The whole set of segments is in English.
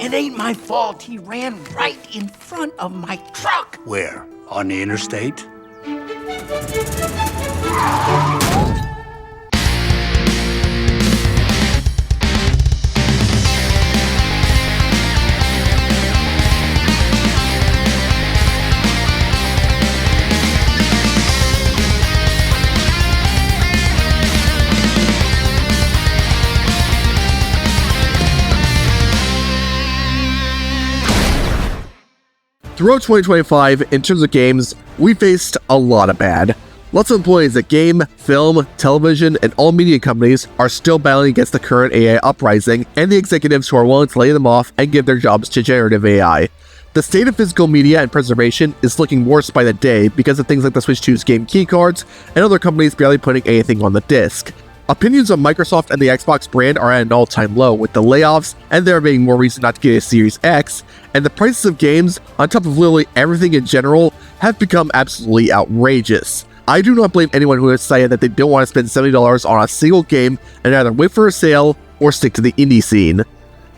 It ain't my fault he ran right in front of my truck. Where? On the interstate? Throughout 2025, in terms of games, we faced a lot of bad. Lots of employees at game, film, television, and all media companies are still battling against the current AI uprising and the executives who are willing to lay them off and give their jobs to generative AI. The state of physical media and preservation is looking worse by the day because of things like the Switch 2's game keycards and other companies barely putting anything on the disc. Opinions on Microsoft and the Xbox brand are at an all-time low, with the layoffs and there being more reason not to get a Series X, and the prices of games, on top of literally everything in general, have become absolutely outrageous. I do not blame anyone who has decided that they don't want to spend $70 on a single game and either wait for a sale or stick to the indie scene.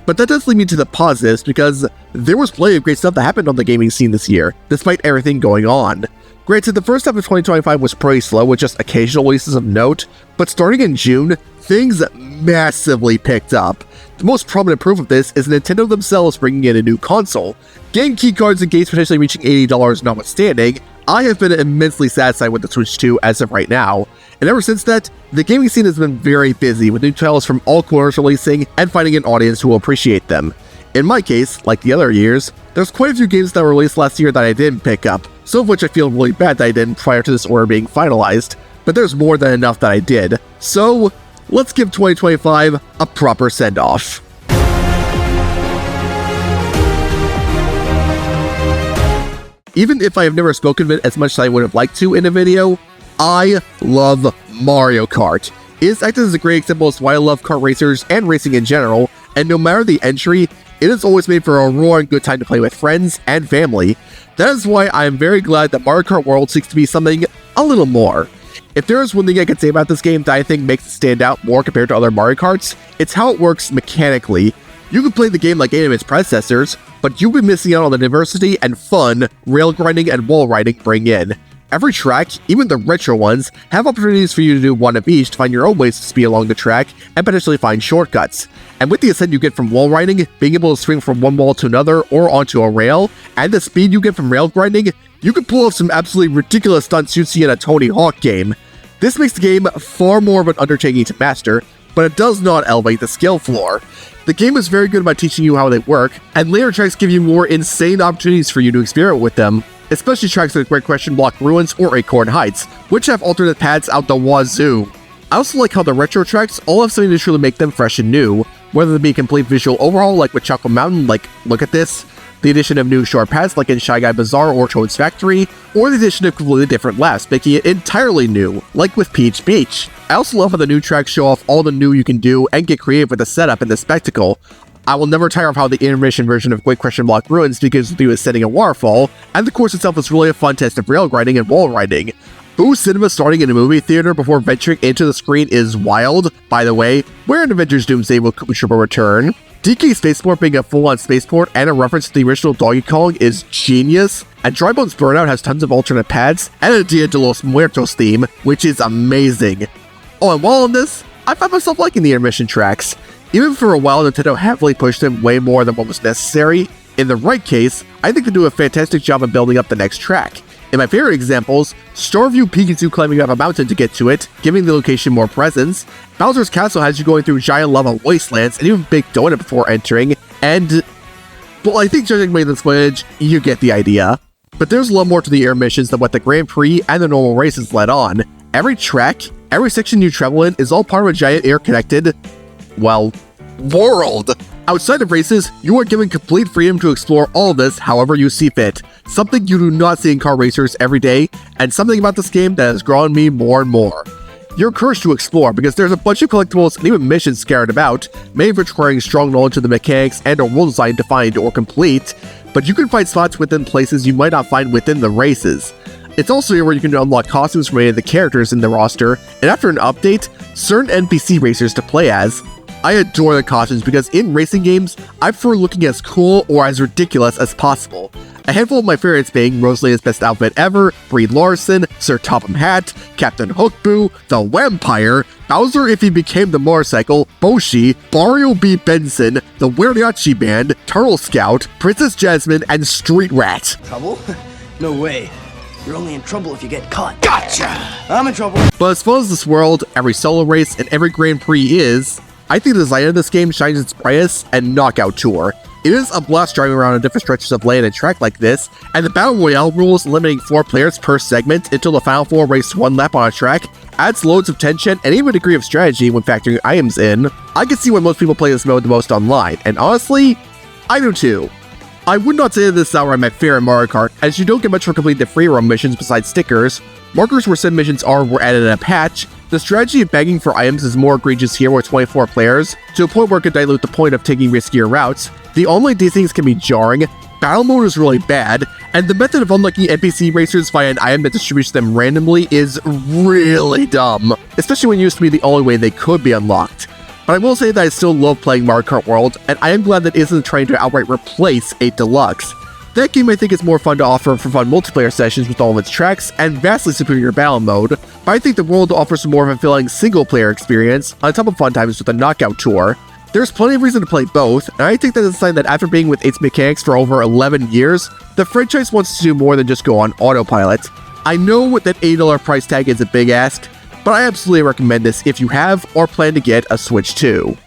But that does lead me to the positives, because there was plenty of great stuff that happened on the gaming scene this year, despite everything going on. Granted, the first half of 2025 was pretty slow with just occasional releases of note, but starting in June, things massively picked up. The most prominent proof of this is Nintendo themselves bringing in a new console. Game keycards and games potentially reaching $80 notwithstanding, I have been immensely satisfied with the Switch 2 as of right now, and ever since that, the gaming scene has been very busy with new titles from all corners releasing and finding an audience who will appreciate them. In my case, like the other years, there's quite a few games that were released last year that I didn't pick up, some of which I feel really bad that I didn't prior to this order being finalized, but there's more than enough that I did. So, let's give 2025 a proper send-off. Even if I have never spoken of it as much as I would have liked to in a video, I love Mario Kart. It is acted as a great example as to why I love kart racers and racing in general, and no matter the entry, it is always made for a roaring good time to play with friends and family. That is why I am very glad that Mario Kart World seeks to be something a little more. If there is one thing I can say about this game that I think makes it stand out more compared to other Mario Karts, it's how it works mechanically. You can play the game like any of its predecessors, but you'll be missing out on the diversity and fun rail grinding and wall riding bring in. Every track, even the retro ones, have opportunities for you to do one of each to find your own ways to speed along the track and potentially find shortcuts. And with the ascent you get from wall riding, being able to swing from one wall to another or onto a rail, and the speed you get from rail grinding, you can pull off some absolutely ridiculous stunts you'd see in a Tony Hawk game. This makes the game far more of an undertaking to master, but it does not elevate the skill floor. The game is very good about teaching you how they work, and later tracks give you more insane opportunities for you to experiment with them, especially tracks like Great Question Block Ruins or Acorn Heights, which have alternate paths out the wazoo. I also like how the retro tracks all have something to truly make them fresh and new, whether it be a complete visual overhaul like with Chocolate Mountain, like look at this, the addition of new short paths like in Shy Guy Bazaar or Toad's Factory, or the addition of completely different laps, making it entirely new, like with Peach Beach. I also love how the new tracks show off all the new you can do and get creative with the setup and the spectacle. I will never tire of how the intermission version of Great Question Block Ruins begins with you ascending a waterfall, and the course itself is really a fun test of rail grinding and wall riding. Boo cinema starting in a movie theater before venturing into the screen is wild. By the way, where in Avengers Doomsday will Koopa Troopa return? DK Spaceport being a full-on spaceport and a reference to the original Donkey Kong is genius, and Drybones Burnout has tons of alternate paths and a Dia de los Muertos theme, which is amazing. Oh, and while on this, I find myself liking the intermission tracks. Even for a while, Nintendo heavily pushed them way more than what was necessary. In the right case, I think they do a fantastic job of building up the next track. In my favorite examples, Starview Pikachu climbing up a mountain to get to it, giving the location more presence, Bowser's Castle has you going through giant lava wastelands and even Big Donut before entering, and, well, I think judging by this footage, you get the idea. But there's a lot more to the air missions than what the Grand Prix and the normal races let on. Every track, every section you travel in is all part of a giant air-connected, well, world. Outside of races, you are given complete freedom to explore all of this however you see fit, something you do not see in car racers every day, and something about this game that has grown me more and more. You're encouraged to explore because there's a bunch of collectibles and even missions scattered about, many of which requiring strong knowledge of the mechanics and or world design to find or complete, but you can find spots within places you might not find within the races. It's also here where you can unlock costumes from any of the characters in the roster, and after an update, certain NPC racers to play as. I adore the costumes because in racing games, I prefer looking as cool or as ridiculous as possible. A handful of my favorites being Rosalia's best outfit ever, Brie Larson, Sir Topham Hatt, Captain Hookboo, the Vampire, Bowser if he became the motorcycle, Boshi, Mario B. Benson, the Mariachi Band, Turtle Scout, Princess Jasmine, and Street Rat. Trouble? No way. You're only in trouble if you get caught. Gotcha! I'm in trouble. But as fun as this world, every solo race, and every Grand Prix is, I think the design of this game shines its brightest and Knockout Tour. It is a blast driving around on different stretches of land and track like this, and the Battle Royale rules limiting 4 players per segment until the final 4 race 1 lap on a track adds loads of tension and even a degree of strategy when factoring items in. I can see why most people play this mode the most online, and honestly, I do too. I would not say that this is outright my favorite Mario Kart, as you don't get much for completing the free roam missions besides stickers. Markers where said missions were added in a patch. The strategy of begging for items is more egregious here with 24 players, to a point where it could dilute the point of taking riskier routes. The online things can be jarring, battle mode is really bad, and the method of unlocking NPC racers via an item that distributes them randomly is really dumb, especially when it used to be the only way they could be unlocked. But I will say that I still love playing Mario Kart World, and I am glad that it isn't trying to outright replace 8 Deluxe. That game I think is more fun to offer for fun multiplayer sessions with all of its tracks, and vastly superior battle mode, but I think the World offers a more fulfilling single-player experience, on top of fun times with the Knockout Tour. There's plenty of reason to play both, and I think that it's a sign that after being with its mechanics for over 11 years, the franchise wants to do more than just go on autopilot. I know that $80 price tag is a big ask, but I absolutely recommend this if you have or plan to get a Switch 2.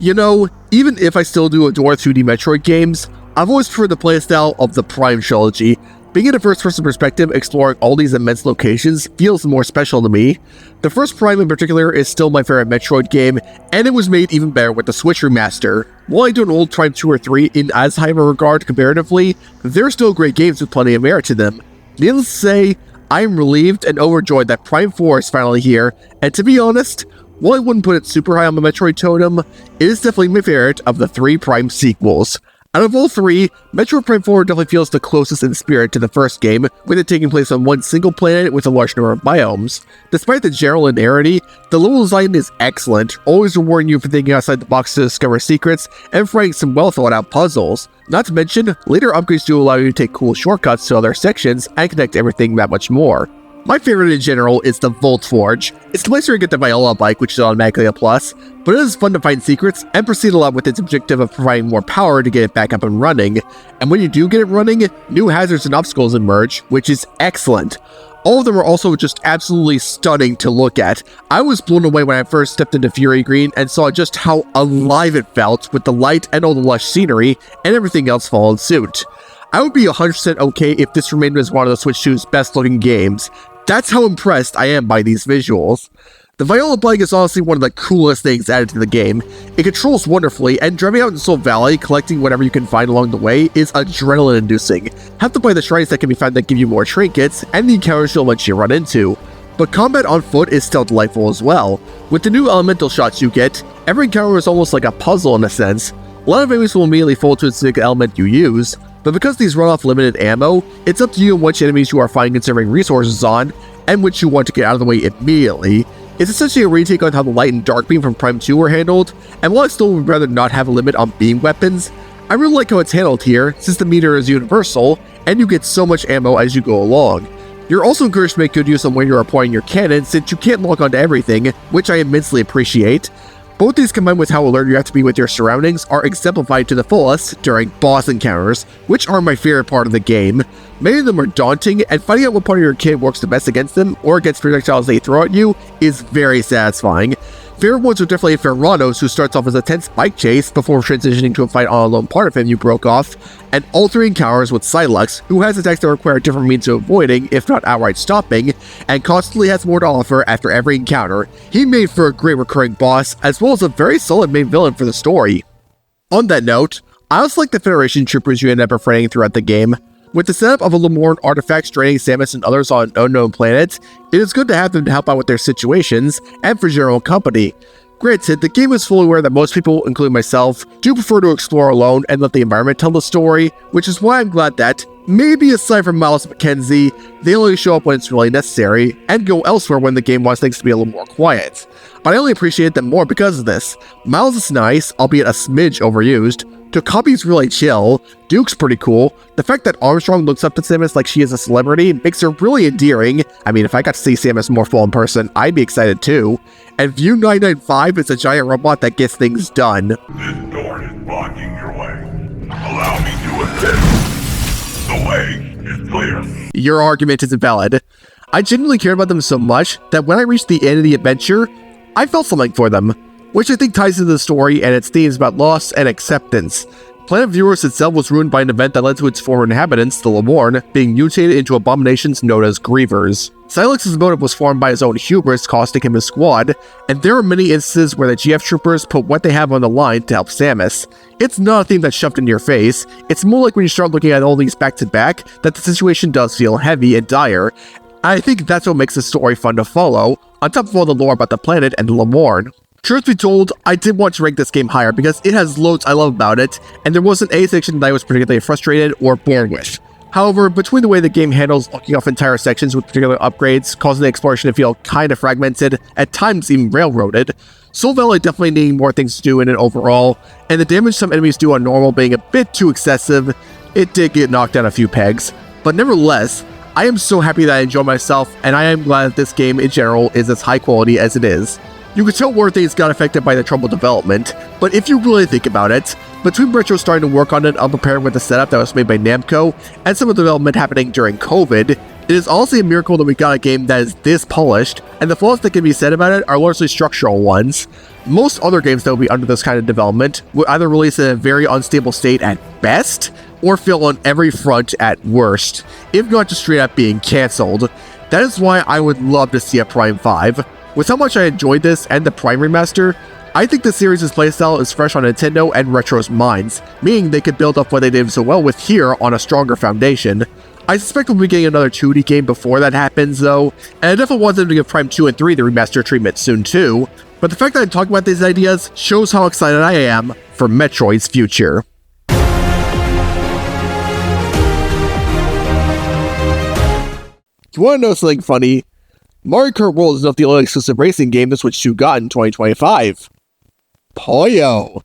You know, even if I still do adore 2D Metroid games, I've always preferred the playstyle of the Prime trilogy. Being in a first-person perspective, exploring all these immense locations feels more special to me. The first Prime in particular is still my favorite Metroid game, and it was made even better with the Switch remaster. While I do an old Prime 2 or 3 in as high of a regard comparatively, they're still great games with plenty of merit to them. Needless to say, I am relieved and overjoyed that Prime 4 is finally here, and to be honest, while I wouldn't put it super high on the Metroid totem, it is definitely my favorite of the 3 Prime sequels. Out of all 3, Metroid Prime 4 definitely feels the closest in spirit to the first game, with it taking place on one single planet with a large number of biomes. Despite the general linearity, the level design is excellent, always rewarding you for thinking outside the box to discover secrets, and finding some well thought out puzzles. Not to mention, later upgrades do allow you to take cool shortcuts to other sections and connect everything that much more. My favorite in general is the Volt Forge. It's the place where you get the Viola bike, which is automatically a plus, but it is fun to find secrets and proceed a lot with its objective of providing more power to get it back up and running. And when you do get it running, new hazards and obstacles emerge, which is excellent. All of them are also just absolutely stunning to look at. I was blown away when I first stepped into Fury Green and saw just how alive it felt with the light and all the lush scenery, and everything else followed suit. I would be 100% okay if this remained as one of the Switch 2's best looking games. That's how impressed I am by these visuals. The Viola bike is honestly one of the coolest things added to the game. It controls wonderfully, and driving out in Soul Valley, collecting whatever you can find along the way, is adrenaline-inducing. Have to play the shrines that can be found that give you more trinkets, and the encounters you'll eventually run into. But combat on foot is still delightful as well. With the new elemental shots you get, every encounter is almost like a puzzle in a sense. A lot of enemies will immediately fall to a specific element you use, but because these run off limited ammo, it's up to you which enemies you are finding conserving resources on, and which you want to get out of the way immediately. It's essentially a retake on how the light and dark beam from Prime 2 were handled, and while I still would rather not have a limit on beam weapons, I really like how it's handled here, since the meter is universal, and you get so much ammo as you go along. You're also encouraged to make good use of when you're applying your cannon, since you can't lock onto everything, which I immensely appreciate. Both these combined with how alert you have to be with your surroundings are exemplified to the fullest during boss encounters, which are my favorite part of the game. Many of them are daunting, and finding out what part of your kit works the best against them, or against projectiles they throw at you, is very satisfying. Favorite ones are definitely Ferranos, who starts off as a tense bike chase before transitioning to a fight on a lone part of him you broke off, and all 3 encounters with Psylux, who has attacks that require different means of avoiding, if not outright stopping, and constantly has more to offer after every encounter. He made for a great recurring boss, as well as a very solid main villain for the story. On that note, I also like the Federation troopers you end up befriending throughout the game. With the setup of a Lemorne artifacts draining Samus and others on unknown planets, it is good to have them to help out with their situations, and for general company. Granted, the game is fully aware that most people, including myself, do prefer to explore alone and let the environment tell the story, which is why I'm glad that, maybe aside from Miles and Mackenzie, they only show up when it's really necessary, and go elsewhere when the game wants things to be a little more quiet. But I only appreciate them more because of this. Miles is nice, albeit a smidge overused. Tokabi's really chill, Duke's pretty cool, the fact that Armstrong looks up to Samus like she is a celebrity makes her really endearing. I mean, if I got to see Samus more full in person, I'd be excited too. And View 995 is a giant robot that gets things done. This door is blocking your way. Allow me to assist. The way is clear. Your argument is invalid. I genuinely cared about them so much that when I reached the end of the adventure, I felt something for them, which I think ties into the story and its themes about loss and acceptance. Planet Viewers itself was ruined by an event that led to its former inhabitants, the Lemorn, being mutated into abominations known as Grievers. Silex's motive was formed by his own hubris costing him his squad, and there are many instances where the GF troopers put what they have on the line to help Samus. It's not a theme that's shoved in your face, it's more like when you start looking at all these back to back that the situation does feel heavy and dire. I think that's what makes the story fun to follow, on top of all the lore about the planet and the Lemorn. Truth be told, I did want to rank this game higher because it has loads I love about it, and there wasn't any section that I was particularly frustrated or bored with. However, between the way the game handles locking off entire sections with particular upgrades, causing the exploration to feel kind of fragmented, at times even railroaded, Soul Valley definitely needing more things to do in it overall, and the damage some enemies do on normal being a bit too excessive, it did get knocked down a few pegs. But nevertheless, I am so happy that I enjoy myself, and I am glad that this game in general is as high quality as it is. You can tell where things got affected by the troubled development, but if you really think about it, between Retro starting to work on it unprepared with the setup that was made by Namco, and some of the development happening during COVID, it is honestly a miracle that we got a game that is this polished, and the flaws that can be said about it are largely structural ones. Most other games that will be under this kind of development would either release in a very unstable state at best, or fail on every front at worst, if not just straight up being cancelled. That is why I would love to see a Prime 5. With how much I enjoyed this and the Prime Remaster, I think the series' playstyle is fresh on Nintendo and Retro's minds, meaning they could build up what they did so well with here on a stronger foundation. I suspect we'll be getting another 2D game before that happens though, and I definitely want them to give Prime 2 and 3 the remaster treatment soon too, but the fact that I'm talking about these ideas shows how excited I am for Metroid's future. You wanna know something funny? Mario Kart World is not the only exclusive racing game the Switch 2 got in 2025. Poyo!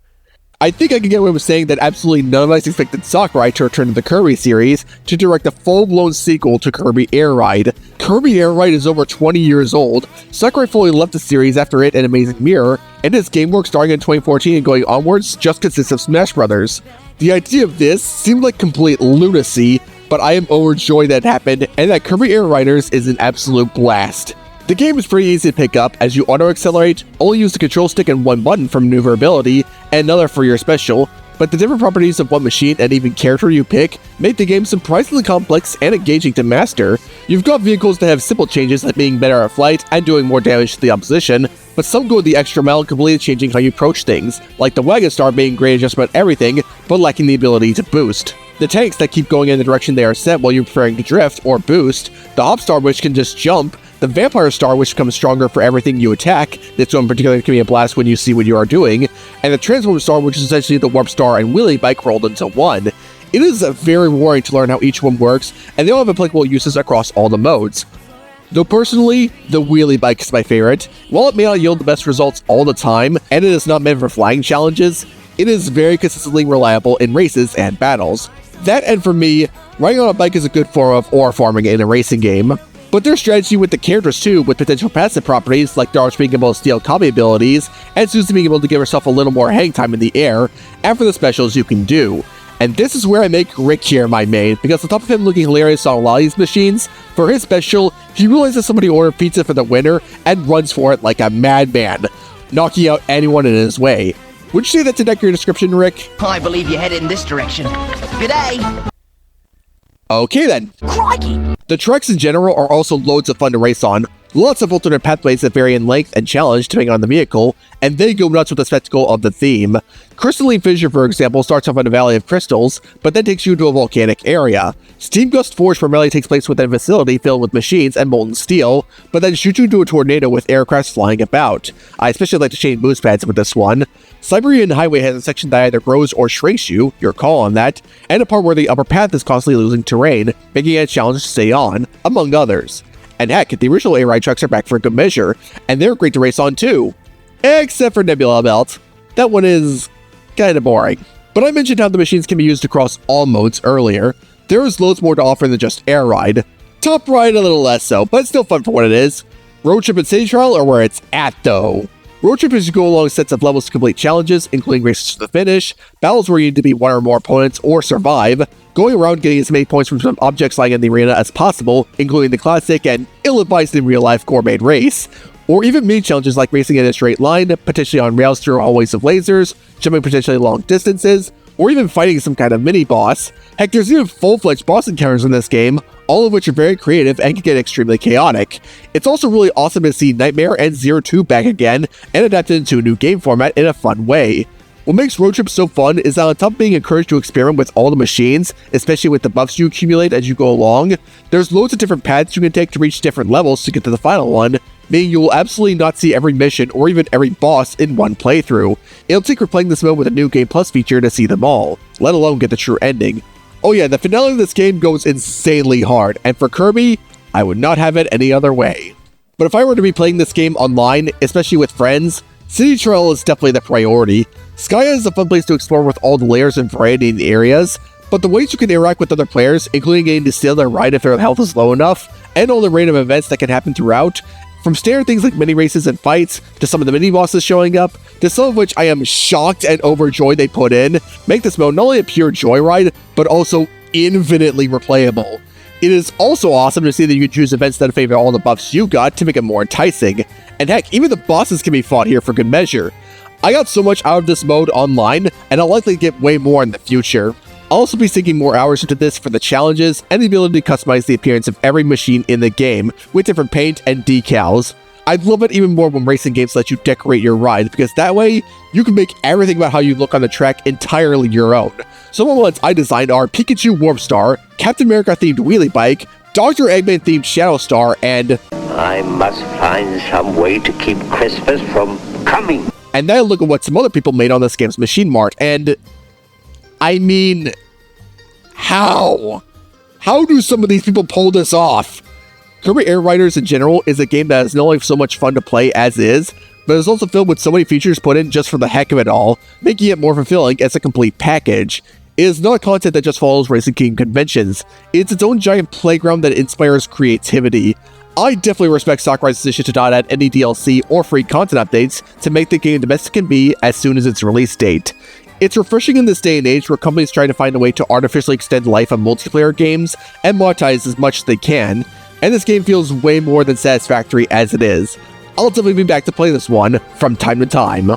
I think I can get away with saying that absolutely none of us expected Sakurai to return to the Kirby series to direct a full-blown sequel to Kirby Air Ride. Kirby Air Ride is over 20 years old. Sakurai fully left the series after it and Amazing Mirror, and its game work starting in 2014 and going onwards just consists of Smash Brothers. The idea of this seemed like complete lunacy, but I am overjoyed that it happened, and that Kirby Air Riders is an absolute blast. The game is pretty easy to pick up as you auto-accelerate, only use the control stick and one button for maneuverability, and another for your special, but the different properties of one machine and even character you pick make the game surprisingly complex and engaging to master. You've got vehicles that have simple changes like being better at flight and doing more damage to the opposition, but some go the extra mile completely changing how you approach things, like the Wagon Star being great at just about everything, but lacking the ability to boost. The tanks that keep going in the direction they are set while you're preparing to drift or boost, the Hop Star which can just jump, the Vampire Star which becomes stronger for everything you attack, this one in particular can be a blast when you see what you are doing, and the Transform Star which is essentially the Warp Star and Wheelie Bike rolled into one. It is very rewarding to learn how each one works, and they all have applicable uses across all the modes. Though personally, the Wheelie Bike is my favorite. While it may not yield the best results all the time, and it is not meant for flying challenges, it is very consistently reliable in races and battles. That, and for me, riding on a bike is a good form of ore farming in a racing game. But their strategy with the characters too, with potential passive properties like Darsh being able to steal Kami abilities, and Susie being able to give herself a little more hang time in the air, and for the specials you can do. And this is where I make Rick here my main, because on top of him looking hilarious on a lot of these machines, for his special, he realizes somebody ordered pizza for the winner and runs for it like a madman, knocking out anyone in his way. Would you say that's an accurate description, Rick? I believe you're headed in this direction. G'day! Okay then. Crikey! The tracks in general are also loads of fun to race on. Lots of alternate pathways that vary in length and challenge depending on the vehicle, and they go nuts with the spectacle of the theme. Crystalline Fissure, for example, starts off in a valley of crystals, but then takes you to a volcanic area. Steam Gust Forge primarily takes place within a facility filled with machines and molten steel, but then shoots you into a tornado with aircrafts flying about. I especially like to change boost pads with this one. Siberian Highway has a section that either grows or shrinks you, your call on that, and a part where the upper path is constantly losing terrain, making it a challenge to stay on, among others. And heck, the original air ride trucks are back for a good measure, and they're great to race on too. Except for Nebula Belt. That one is kinda boring. But I mentioned how the machines can be used across all modes earlier. There is loads more to offer than just air ride. Top ride a little less so, but still fun for what it is. Road Trip and City Trial are where it's at though. Road Trip is you go along sets of levels to complete challenges, including races to the finish, battles where you need to beat one or more opponents or survive, going around getting as many points from some objects lying in the arena as possible, including the classic and ill-advised in real-life gourmet race, or even mini challenges like racing in a straight line, potentially on rails through hallways of lasers, jumping potentially long distances, or even fighting some kind of mini-boss. Heck, there's even full-fledged boss encounters in this game, all of which are very creative and can get extremely chaotic. It's also really awesome to see Nightmare and Zero 2 back again, and adapted into a new game format in a fun way. What makes Road Trip so fun is that on top of being encouraged to experiment with all the machines, especially with the buffs you accumulate as you go along, there's loads of different paths you can take to reach different levels to get to the final one, meaning you will absolutely not see every mission or even every boss in one playthrough. It'll take replaying this mode with a new Game Plus feature to see them all, let alone get the true ending. Oh yeah, the finale of this game goes insanely hard, and for Kirby, I would not have it any other way. But if I were to be playing this game online, especially with friends, City Trial is definitely the priority. Skya is a fun place to explore with all the layers and variety in the areas, but the ways you can interact with other players, including getting to steal their ride if their health is low enough, and all the random events that can happen throughout, from standard things like mini races and fights, to some of the mini bosses showing up, to some of which I am shocked and overjoyed they put in, make this mode not only a pure joyride, but also infinitely replayable. It is also awesome to see that you can choose events that favor all the buffs you got to make it more enticing. And heck, even the bosses can be fought here for good measure. I got so much out of this mode online, and I'll likely get way more in the future. I'll also be sinking more hours into this for the challenges and the ability to customize the appearance of every machine in the game with different paint and decals. I'd love it even more when racing games let you decorate your ride, because that way, you can make everything about how you look on the track entirely your own. Some of the ones I designed are Pikachu Warp Star, Captain America themed Wheelie Bike, Dr. Eggman themed Shadow Star, and I must find some way to keep Christmas from coming. And then look at what some other people made on this game's Machine Mart, and I mean, how? How do some of these people pull this off? Kirby Air Riders in general is a game that is not only so much fun to play as is, but is also filled with so many features put in just for the heck of it all, making it more fulfilling as a complete package. It is not content that just follows Racing King conventions. It's its own giant playground that inspires creativity. I definitely respect Sakurai's decision to not add any DLC or free content updates to make the game the best it can be as soon as its release date. It's refreshing in this day and age where companies try to find a way to artificially extend the life of multiplayer games and monetize as much as they can, and this game feels way more than satisfactory as it is. I'll definitely be back to play this one from time to time.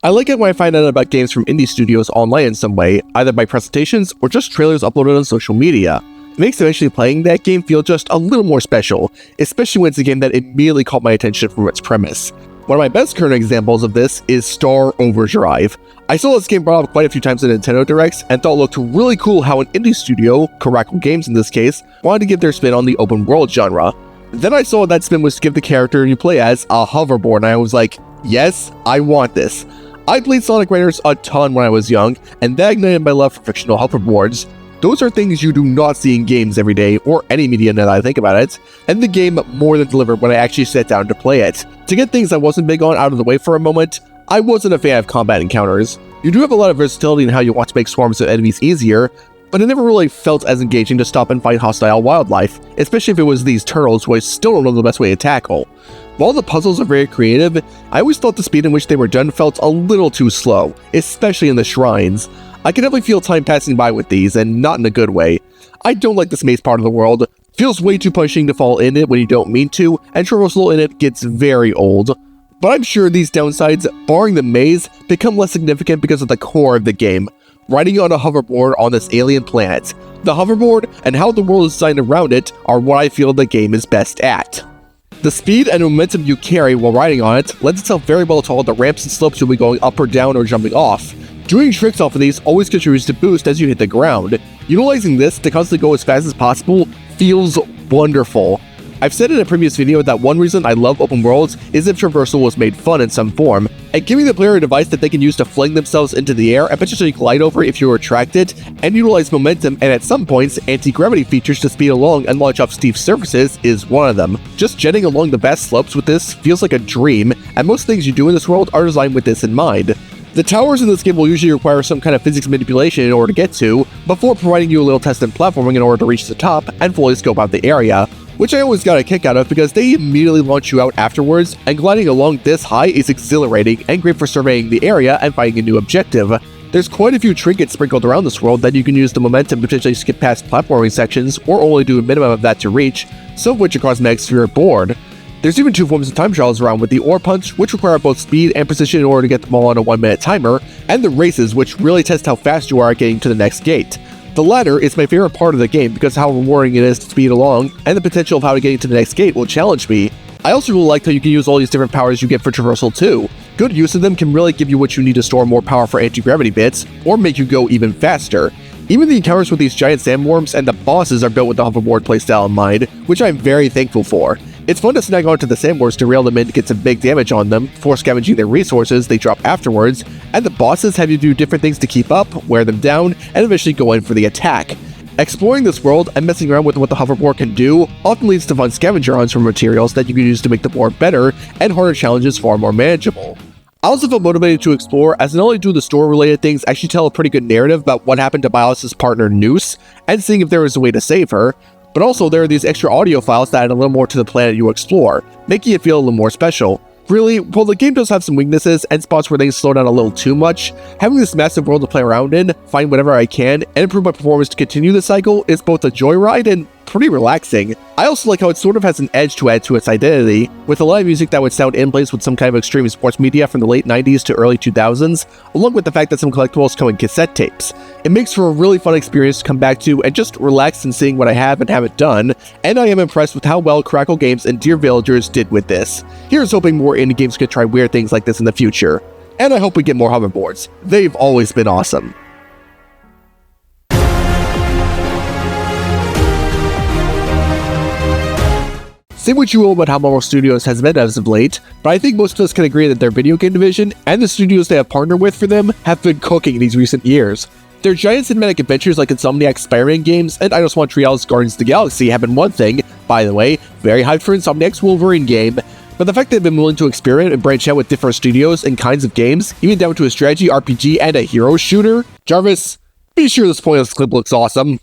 I like it when I find out about games from indie studios online in some way, either by presentations or just trailers uploaded on social media. It makes eventually playing that game feel just a little more special, especially when it's a game that immediately caught my attention from its premise. One of my best current examples of this is Star Overdrive. I saw this game brought up quite a few times in Nintendo Directs and thought it looked really cool how an indie studio, Kouhai Games in this case, wanted to give their spin on the open world genre. Then I saw that spin was to give the character you play as a hoverboard, and I was like, yes, I want this. I played Sonic Raiders a ton when I was young, and that ignited my love for fictional hoverboards. Those are things you do not see in games every day, or any media now that I think about it, and the game more than delivered when I actually sat down to play it. To get things I wasn't big on out of the way for a moment, I wasn't a fan of combat encounters. You do have a lot of versatility in how you want to make swarms of enemies easier, but it never really felt as engaging to stop and fight hostile wildlife, especially if it was these turtles who I still don't know the best way to tackle. While the puzzles are very creative, I always thought the speed in which they were done felt a little too slow, especially in the shrines. I can definitely feel time passing by with these, and not in a good way. I don't like this maze part of the world. Feels way too punishing to fall in it when you don't mean to, and travel slow in it gets very old. But I'm sure these downsides, barring the maze, become less significant because of the core of the game. riding on a hoverboard on this alien planet. The hoverboard and how the world is designed around it are what I feel the game is best at. The speed and momentum you carry while riding on it lends itself very well to all the ramps and slopes you'll be going up or down or jumping off. Doing tricks off of these always contributes to boost as you hit the ground. Utilizing this to constantly go as fast as possible feels wonderful. I've said in a previous video that one reason I love open worlds is if traversal was made fun in some form, and giving the player a device that they can use to fling themselves into the air and potentially glide over if you are attracted, and utilize momentum and at some points anti-gravity features to speed along and launch off steep surfaces is one of them. Just jetting along the vast slopes with this feels like a dream, and most things you do in this world are designed with this in mind. The towers in this game will usually require some kind of physics manipulation in order to get to, before providing you a little test in platforming in order to reach the top and fully scope out the area, which I always got a kick out of because they immediately launch you out afterwards, and gliding along this high is exhilarating and great for surveying the area and finding a new objective. There's quite a few trinkets sprinkled around this world that you can use the momentum to potentially skip past platforming sections or only do a minimum of that to reach, some of which are cosmetics if you're bored. There's even two forms of time trials around with the ore punch, which require both speed and precision in order to get them all on a 1-minute timer, and the races, which really test how fast you are at getting to the next gate. The latter is my favorite part of the game because how rewarding it is to speed along, and the potential of how to get to the next gate will challenge me. I also really like how you can use all these different powers you get for traversal too. Good use of them can really give you what you need to store more power for anti-gravity bits, or make you go even faster. Even the encounters with these giant sandworms and the bosses are built with the hoverboard playstyle in mind, which I'm very thankful for. It's fun to snag onto the sandworms to rail them in to get some big damage on them, for scavenging their resources they drop afterwards, and the bosses have you do different things to keep up, wear them down, and eventually go in for the attack. Exploring this world and messing around with what the hoverboard can do often leads to fun scavenger hunts for materials that you can use to make the board better and harder challenges far more manageable. I also feel motivated to explore, as not only do the story-related things actually tell a pretty good narrative about what happened to Bios' partner Noose, and seeing if there is a way to save her, but also there are these extra audio files that add a little more to the planet you explore, making it feel a little more special. Really, while the game does have some weaknesses and spots where things slow down a little too much, having this massive world to play around in, find whatever I can, and improve my performance to continue the cycle is both a joyride and pretty relaxing. I also like how it sort of has an edge to add to its identity, with a lot of music that would sound in place with some kind of extreme sports media from the late 90s to early 2000s, along with the fact that some collectibles come in cassette tapes. It makes for a really fun experience to come back to and just relax in seeing what I have and haven't done, and I am impressed with how well Crackle Games and Dear Villagers did with this. Here's hoping more indie games could try weird things like this in the future. And I hope we get more hoverboards. They've always been awesome. Say what you will about how Marvel Studios has been as of late, but I think most of us can agree that their video game division and the studios they have partnered with for them have been cooking these recent years. Their giant cinematic adventures like Insomniac's Spider-Man games and Eidos Montreal's Guardians of the Galaxy have been one thing, by the way, very hyped for Insomniac's Wolverine game, but the fact they've been willing to experiment and branch out with different studios and kinds of games, even down to a strategy RPG and a hero shooter, Jarvis, be sure this pointless clip looks awesome,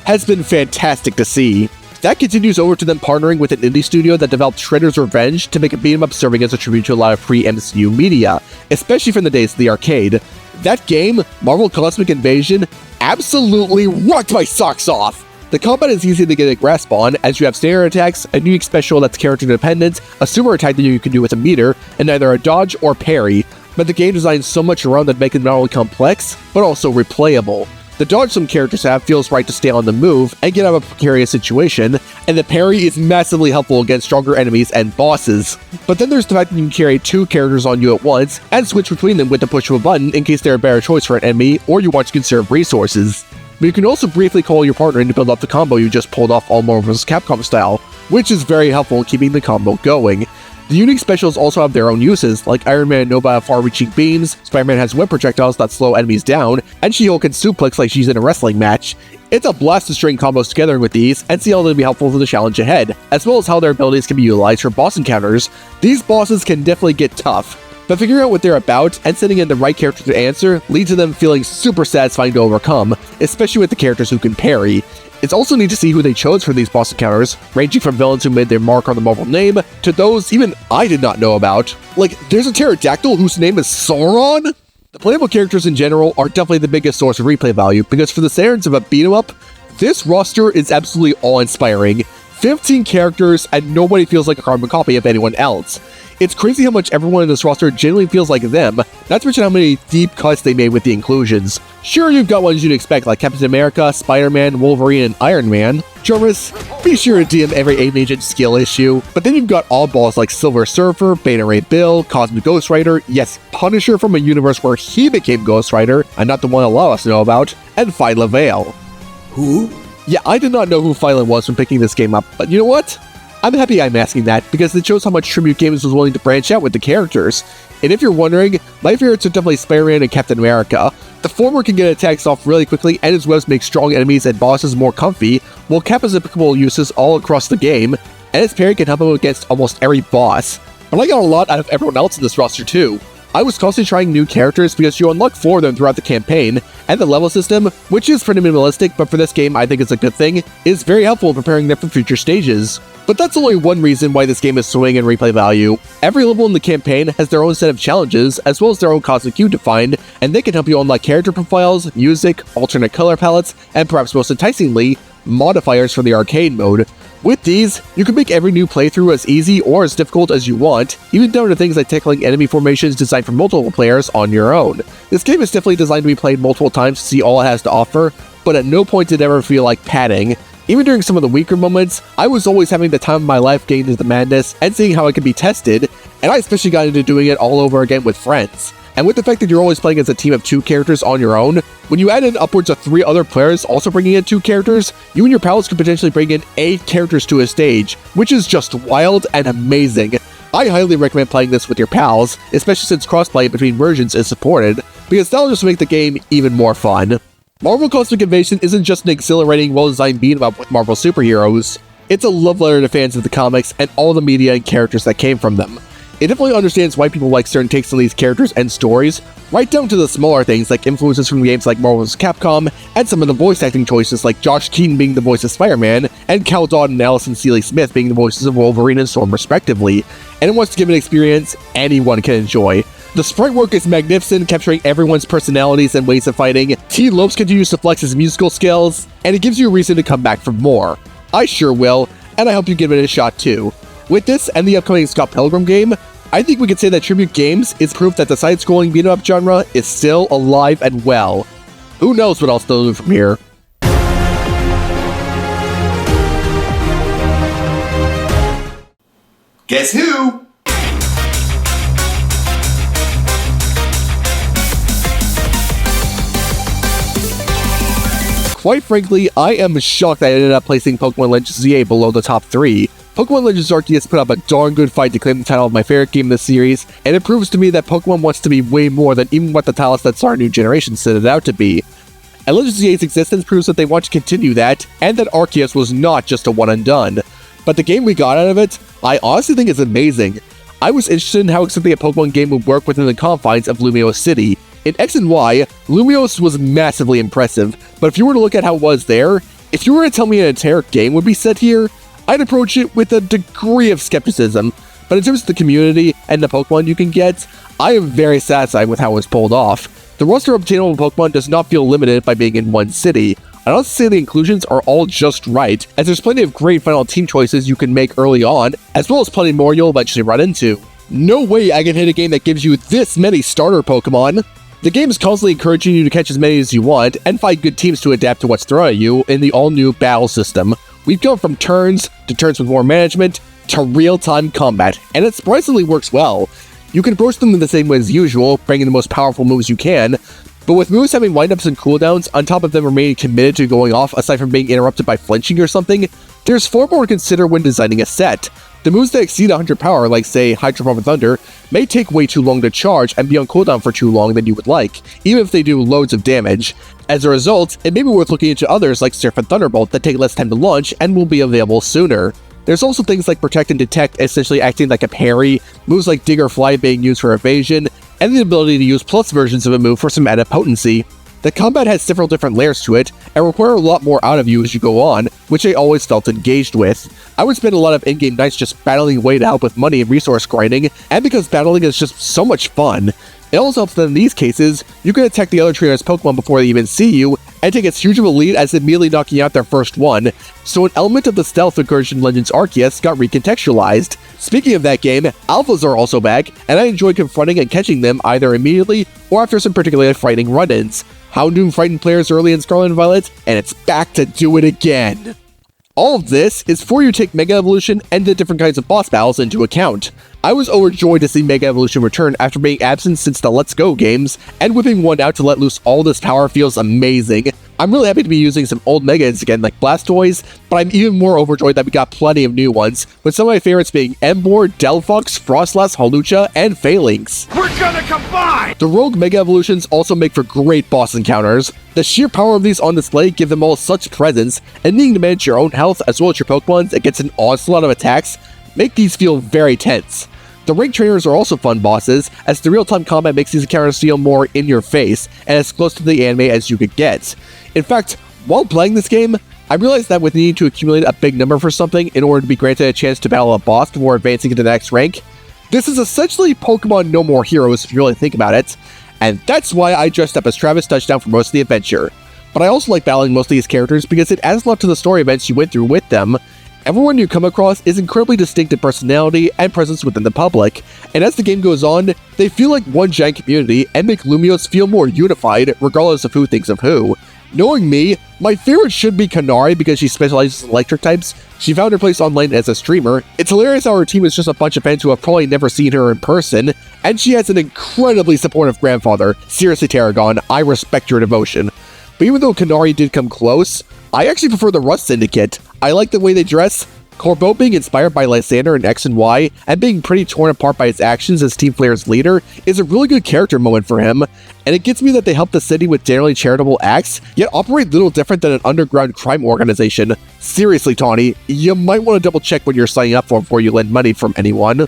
has been fantastic to see. That continues over to them partnering with an indie studio that developed Shredder's Revenge to make a beat-em-up serving as a tribute to a lot of pre-MCU media, especially from the days of the arcade. That game, Marvel Cosmic Invasion, absolutely rocked my socks off! The combat is easy to get a grasp on, as you have standard attacks, a unique special that's character dependent, a super attack that you can do with a meter, and either a dodge or parry, but the game designs so much around that make it not only complex, but also replayable. The dodge some characters have feels right to stay on the move and get out of a precarious situation, and the parry is massively helpful against stronger enemies and bosses. But then there's the fact that you can carry two characters on you at once, and switch between them with the push of a button in case they're a better choice for an enemy or you want to conserve resources. But you can also briefly call your partner in to build up the combo you just pulled off all Marvel vs. Capcom style, which is very helpful in keeping the combo going. The unique specials also have their own uses, like Iron Man and Nova have far-reaching beams, Spider-Man has web projectiles that slow enemies down, and She-Hulk can suplex like she's in a wrestling match. It's a blast to string combos together with these, and see how they'll be helpful for the challenge ahead, as well as how their abilities can be utilized for boss encounters. These bosses can definitely get tough, but figuring out what they're about and sending in the right character to answer leads to them feeling super satisfying to overcome, especially with the characters who can parry. It's also neat to see who they chose for these boss encounters, ranging from villains who made their mark on the Marvel name, to those even I did not know about. Like, there's a pterodactyl whose name is Sauron? The playable characters in general are definitely the biggest source of replay value, because for the standards of a beat-em-up, this roster is absolutely awe-inspiring. 15 characters, and nobody feels like a carbon copy of anyone else. It's crazy how much everyone in this roster genuinely feels like them, not to mention how many deep cuts they made with the inclusions. Sure, you've got ones you'd expect like Captain America, Spider-Man, Wolverine, and Iron Man. Jarvis, be sure to DM every AIM agent skill issue, but then you've got oddballs like Silver Surfer, Beta Ray Bill, Cosmo Ghost Rider, yes, Punisher from a universe where he became Ghost Rider, and not the one a lot of us know about, and Phyla Vale. Who? Yeah, I did not know who Phyla was when picking this game up, but you know what? I'm happy I'm asking that, because it shows how much Tribute Games was willing to branch out with the characters. And if you're wondering, my favorites are definitely Spider-Man and Captain America. The former can get attacks off really quickly, and his webs make strong enemies and bosses more comfy, while Cap has applicable uses all across the game, and his parry can help him against almost every boss. But I got a lot out of everyone else in this roster too. I was constantly trying new characters because you unlock 4 of them throughout the campaign, and the level system, which is pretty minimalistic but for this game I think it's a good thing, is very helpful in preparing them for future stages. But that's only one reason why this game is swinging in replay value. Every level in the campaign has their own set of challenges, as well as their own cosmic cube to find, and they can help you unlock character profiles, music, alternate color palettes, and perhaps most enticingly, modifiers for the arcade mode. With these, you can make every new playthrough as easy or as difficult as you want, even down to things like tackling enemy formations designed for multiple players on your own. This game is definitely designed to be played multiple times to see all it has to offer, but at no point did it ever feel like padding. Even during some of the weaker moments, I was always having the time of my life getting into the madness and seeing how it could be tested, and I especially got into doing it all over again with friends. And with the fact that you're always playing as a team of 2 characters on your own, when you add in upwards of 3 other players also bringing in 2 characters, you and your pals could potentially bring in 8 characters to a stage, which is just wild and amazing. I highly recommend playing this with your pals, especially since crossplay between versions is supported, because that'll just make the game even more fun. Marvel Cosmic Invasion isn't just an exhilarating, well-designed beat-em-up with Marvel superheroes. It's a love letter to fans of the comics and all the media and characters that came from them. It definitely understands why people like certain takes on these characters and stories, right down to the smaller things like influences from games like Marvel vs. Capcom, and some of the voice acting choices like Josh Keaton being the voice of Spider-Man, and Cal Dodd and Allison Seeley-Smith being the voices of Wolverine and Storm respectively, and it wants to give an experience anyone can enjoy. The sprite work is magnificent, capturing everyone's personalities and ways of fighting. T. Lopes continues to flex his musical skills, and it gives you a reason to come back for more. I sure will, and I hope you give it a shot too. With this and the upcoming Scott Pilgrim game, I think we could say that Tribute Games is proof that the side-scrolling beat-em-up genre is still alive and well. Who knows what else they'll do from here. Guess who? Quite frankly, I am shocked that I ended up placing Pokemon Legends ZA below the top 3. Pokemon Legends Arceus put up a darn good fight to claim the title of my favorite game in this series, and it proves to me that Pokemon wants to be way more than even what the titles that start new generations set it out to be. And Legends ZA's existence proves that they want to continue that, and that Arceus was not just a one and done. But the game we got out of it, I honestly think is amazing. I was interested in how exactly a Pokemon game would work within the confines of Lumiose City. In X and Y, Lumiose was massively impressive, but if you were to look at how it was there, if you were to tell me an entire game would be set here, I'd approach it with a degree of skepticism. But in terms of the community and the Pokemon you can get, I am very satisfied with how it was pulled off. The roster of obtainable Pokemon does not feel limited by being in one city. I'd also say the inclusions are all just right, as there's plenty of great final team choices you can make early on, as well as plenty more you'll eventually run into. No way I can hit a game that gives you this many starter Pokemon! The game is constantly encouraging you to catch as many as you want, and find good teams to adapt to what's thrown at you in the all-new battle system. We've gone from turns, to turns with more management, to real-time combat, and it surprisingly works well. You can approach them in the same way as usual, bringing the most powerful moves you can, but with moves having windups and cooldowns, on top of them remaining committed to going off aside from being interrupted by flinching or something, there's far more to consider when designing a set. The moves that exceed 100 power, like say Hydro Pump and Thunder, may take way too long to charge and be on cooldown for too long than you would like, even if they do loads of damage. As a result, it may be worth looking into others like Surf and Thunderbolt that take less time to launch and will be available sooner. There's also things like Protect and Detect essentially acting like a parry, moves like Dig or Fly being used for evasion, and the ability to use plus versions of a move for some added potency. The combat has several different layers to it, and require a lot more out of you as you go on, which I always felt engaged with. I would spend a lot of in-game nights just battling away to help with money and resource grinding, and because battling is just so much fun. It also helps that in these cases, you can attack the other trainer's Pokemon before they even see you, and take as huge of a lead as immediately knocking out their first one, so an element of the stealth occurs in Legends Arceus got recontextualized. Speaking of that game, Alphas are also back, and I enjoy confronting and catching them either immediately or after some particularly frightening run-ins. Houndoom frightened players early in Scarlet and Violet, and it's back to do it again! All of this is before you take Mega Evolution and the different kinds of boss battles into account. I was overjoyed to see Mega Evolution return after being absent since the Let's Go games, and whipping one out to let loose all this power feels amazing. I'm really happy to be using some old Megas again like Blastoise, but I'm even more overjoyed that we got plenty of new ones, with some of my favorites being Emboar, Delphox, Frostlass, Hawlucha, and Phalanx. We're gonna combine! The Rogue Mega Evolutions also make for great boss encounters. The sheer power of these on display give them all such presence, and needing to manage your own health as well as your Pokemon's against an onslaught of attacks make these feel very tense. The rank trainers are also fun bosses, as the real-time combat makes these encounters feel more in your face, and as close to the anime as you could get. In fact, while playing this game, I realized that with needing to accumulate a big number for something in order to be granted a chance to battle a boss before advancing into the next rank, this is essentially Pokemon No More Heroes if you really think about it, and that's why I dressed up as Travis Touchdown for most of the adventure. But I also like battling most of these characters because it adds a lot to the story events you went through with them. Everyone you come across is incredibly distinct in personality and presence within the public, and as the game goes on, they feel like one giant community and make Lumiose feel more unified regardless of who thinks of who. Knowing me, my favorite should be Kanari because she specializes in electric types. She found her place online as a streamer. It's hilarious how her team is just a bunch of fans who have probably never seen her in person, and she has an incredibly supportive grandfather. Seriously, Tarragon, I respect your devotion. But even though Kanari did come close, I actually prefer the Rust Syndicate. I like the way they dress. Corbo being inspired by Lysander in X and Y, and being pretty torn apart by his actions as Team Flare's leader, is a really good character moment for him, and it gets me that they help the city with generally charitable acts, yet operate little different than an underground crime organization. Seriously, Tawny, you might want to double check what you're signing up for before you lend money from anyone.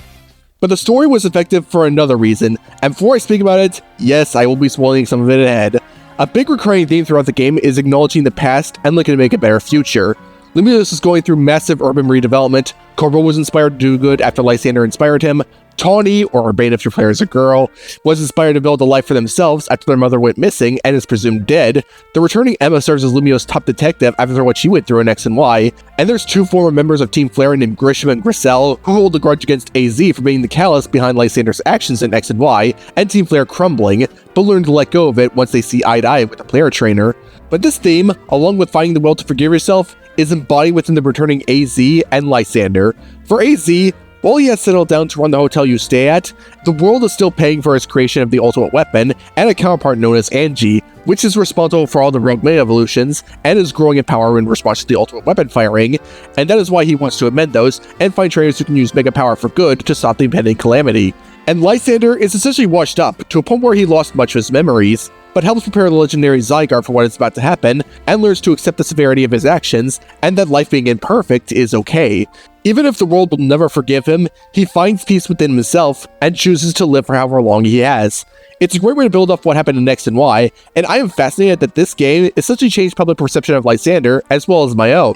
But the story was effective for another reason, and before I speak about it, yes, I will be spoiling some of it ahead. A big recurring theme throughout the game is acknowledging the past and looking to make a better future. Lumiose is going through massive urban redevelopment, Corbo was inspired to do good after Lysander inspired him, Tawny, or Urbane if your player is a girl, was inspired to build a life for themselves after their mother went missing and is presumed dead. The returning Emma serves as Lumiose's top detective after what she went through in X and Y, and there's two former members of Team Flare named Grisham and Griselle who hold a grudge against AZ for being the callous behind Lysander's actions in X and Y, and Team Flare crumbling, but learn to let go of it once they see eye to eye with the player trainer. But this theme, along with finding the will to forgive yourself, is embodied within the returning AZ and Lysander. For AZ, while he has settled down to run the hotel you stay at, the world is still paying for his creation of the ultimate weapon and a counterpart known as Angie, which is responsible for all the Rogue Mega evolutions and is growing in power in response to the ultimate weapon firing, and that is why he wants to amend those and find trainers who can use Mega Power for good to stop the impending calamity. And Lysander is essentially washed up to a point where he lost much of his memories, but helps prepare the legendary Zygarde for what is about to happen, and learns to accept the severity of his actions, and that life being imperfect is okay. Even if the world will never forgive him, he finds peace within himself, and chooses to live for however long he has. It's a great way to build off what happened in X and Y, and I am fascinated that this game essentially changed public perception of Lysander, as well as my own.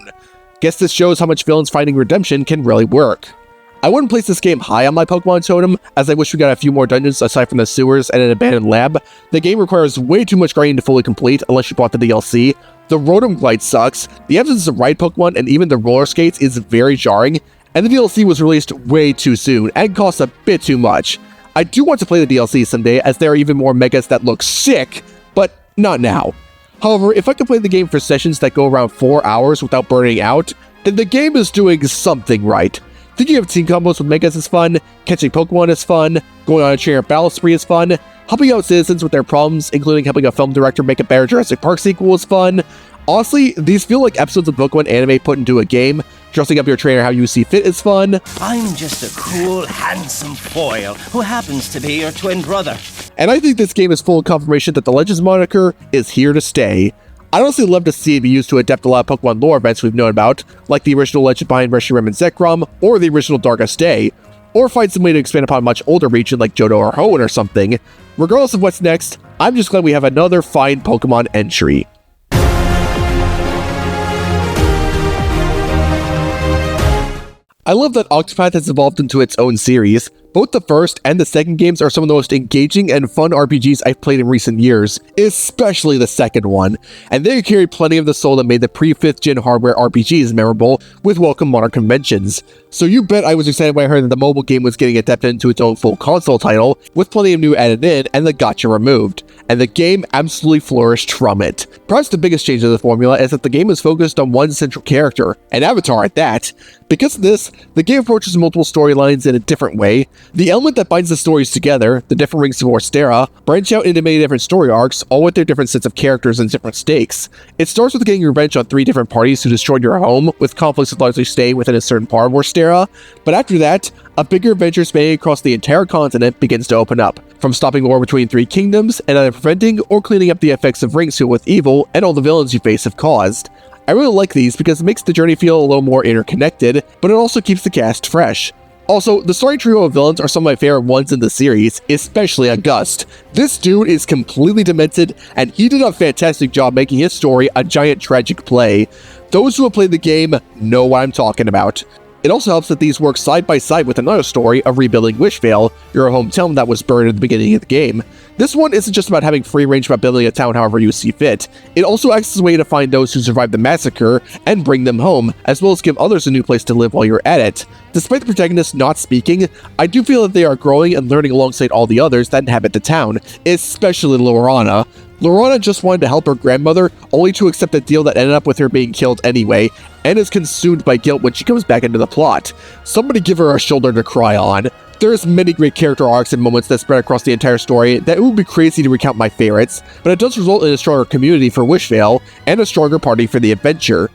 Guess this shows how much villains finding redemption can really work. I wouldn't place this game high on my Pokemon totem, as I wish we got a few more dungeons aside from the sewers and an abandoned lab. The game requires way too much grinding to fully complete, unless you bought the DLC. The Rotom Glide sucks, the absence of ride Pokemon and even the roller skates is very jarring, and the DLC was released way too soon, and costs a bit too much. I do want to play the DLC someday, as there are even more Megas that look sick, but not now. However, if I can play the game for sessions that go around 4 hours without burning out, then the game is doing something right. Thinking of team combos with Megas is fun, catching Pokemon is fun, going on a trainer battle spree is fun, helping out citizens with their problems, including helping a film director make a better Jurassic Park sequel is fun. Honestly, these feel like episodes of Pokemon anime put into a game. Dressing up your trainer how you see fit is fun. I'm just a cool, handsome foil who happens to be your twin brother. And I think this game is full of confirmation that the Legends moniker is here to stay. I'd honestly love to see it be used to adapt a lot of Pokemon lore events we've known about, like the original legend behind Reshiram and Zekrom, or the original Darkest Day, or find some way to expand upon a much older region like Johto or Hoenn or something. Regardless of what's next, I'm just glad we have another fine Pokemon entry. I love that Octopath has evolved into its own series. Both the first and the second games are some of the most engaging and fun RPGs I've played in recent years, especially the second one, and they carry plenty of the soul that made the pre-5th gen hardware RPGs memorable with welcome modern conventions. So you bet I was excited when I heard that the mobile game was getting adapted into its own full console title, with plenty of new added in and the gacha removed, and the game absolutely flourished from it. Perhaps the biggest change of the formula is that the game is focused on one central character, an avatar at that. Because of this, the game approaches multiple storylines in a different way. The element that binds the stories together, the different rings of Orstera, branch out into many different story arcs, all with their different sets of characters and different stakes. It starts with getting revenge on 3 different parties who destroyed your home, with conflicts that largely stay within a certain part of Orstera, but after that, a bigger adventure spanning across the entire continent begins to open up, from stopping war between 3 kingdoms and either preventing or cleaning up the effects of rings filled with evil and all the villains you face have caused. I really like these because it makes the journey feel a little more interconnected, but it also keeps the cast fresh. Also, the story trio of villains are some of my favorite ones in the series, especially August. This dude is completely demented, and he did a fantastic job making his story a giant tragic play. Those who have played the game know what I'm talking about. It also helps that these work side by side with another story of rebuilding Wishvale, your hometown that was burned at the beginning of the game. This one isn't just about having free range about building a town however you see fit. It also acts as a way to find those who survived the massacre and bring them home, as well as give others a new place to live while you're at it. Despite the protagonist not speaking, I do feel that they are growing and learning alongside all the others that inhabit the town, especially Lorana. Lorana just wanted to help her grandmother, only to accept a deal that ended up with her being killed anyway, and is consumed by guilt when she comes back into the plot. Somebody give her a shoulder to cry on. There's many great character arcs and moments that spread across the entire story that it would be crazy to recount my favorites, but it does result in a stronger community for Wishvale, and a stronger party for the adventure.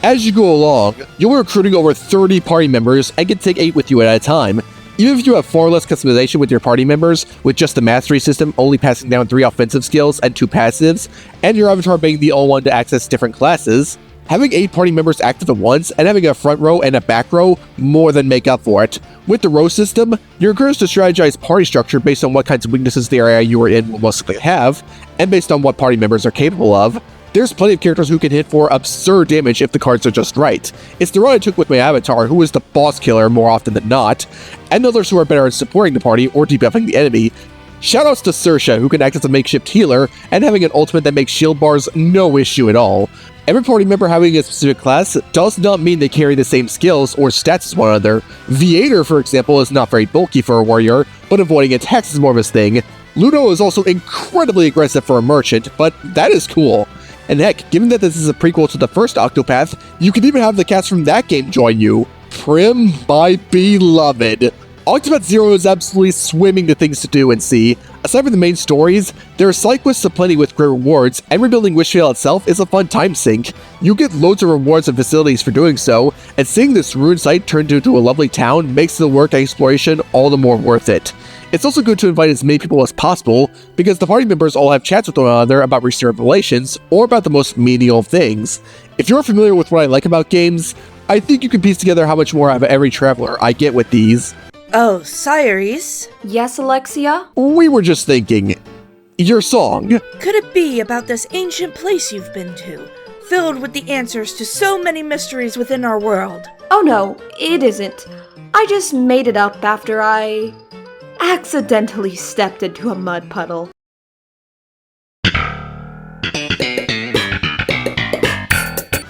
As you go along, you'll be recruiting over 30 party members and can take 8 with you at a time. Even if you have far less customization with your party members, with just the mastery system only passing down 3 offensive skills and 2 passives, and your avatar being the only one to access different classes, having 8 party members active at once and having a front row and a back row more than make up for it. With the row system, you're encouraged to strategize party structure based on what kinds of weaknesses the area you are in will most likely have, and based on what party members are capable of. There's plenty of characters who can hit for absurd damage if the cards are just right. It's the route I took with my avatar, who is the boss killer more often than not, and others who are better at supporting the party or debuffing the enemy. Shoutouts to Sersha, who can act as a makeshift healer, and having an ultimate that makes shield bars no issue at all. Every party member having a specific class does not mean they carry the same skills or stats as one another. Viator, for example, is not very bulky for a warrior, but avoiding attacks is more of his thing. Ludo is also incredibly aggressive for a merchant, but that is cool. And heck, given that this is a prequel to the first Octopath, you can even have the cast from that game join you. Prim, my beloved. Octopath Zero is absolutely swimming to things to do and see. Aside from the main stories, there are side quests aplenty with great rewards, and rebuilding Wishvale itself is a fun time sink. You get loads of rewards and facilities for doing so, and seeing this ruined site turned into a lovely town makes the work and exploration all the more worth it. It's also good to invite as many people as possible, because the party members all have chats with one another about recent revelations, or about the most menial things. If you're familiar with what I like about games, I think you can piece together how much more out of every traveler I get with these. Oh, Cyrus? Yes, Alexia? We were just thinking, your song. Could it be about this ancient place you've been to, filled with the answers to so many mysteries within our world? Oh no, it isn't. I just made it up after I accidentally stepped into a mud puddle.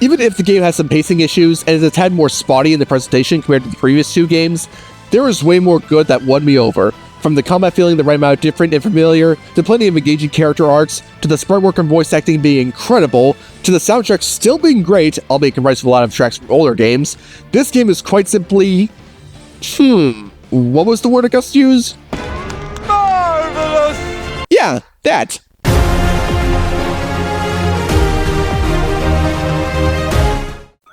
Even if the game has some pacing issues and is a tad more spotty in the presentation compared to the previous 2 games, there is way more good that won me over. From the combat feeling the right amount of different and familiar, to plenty of engaging character arcs, to the sprite work and voice acting being incredible, to the soundtrack still being great, albeit comprised of a lot of tracks from older games, this game is quite simply... what was the word August used? Marvelous! Yeah, that.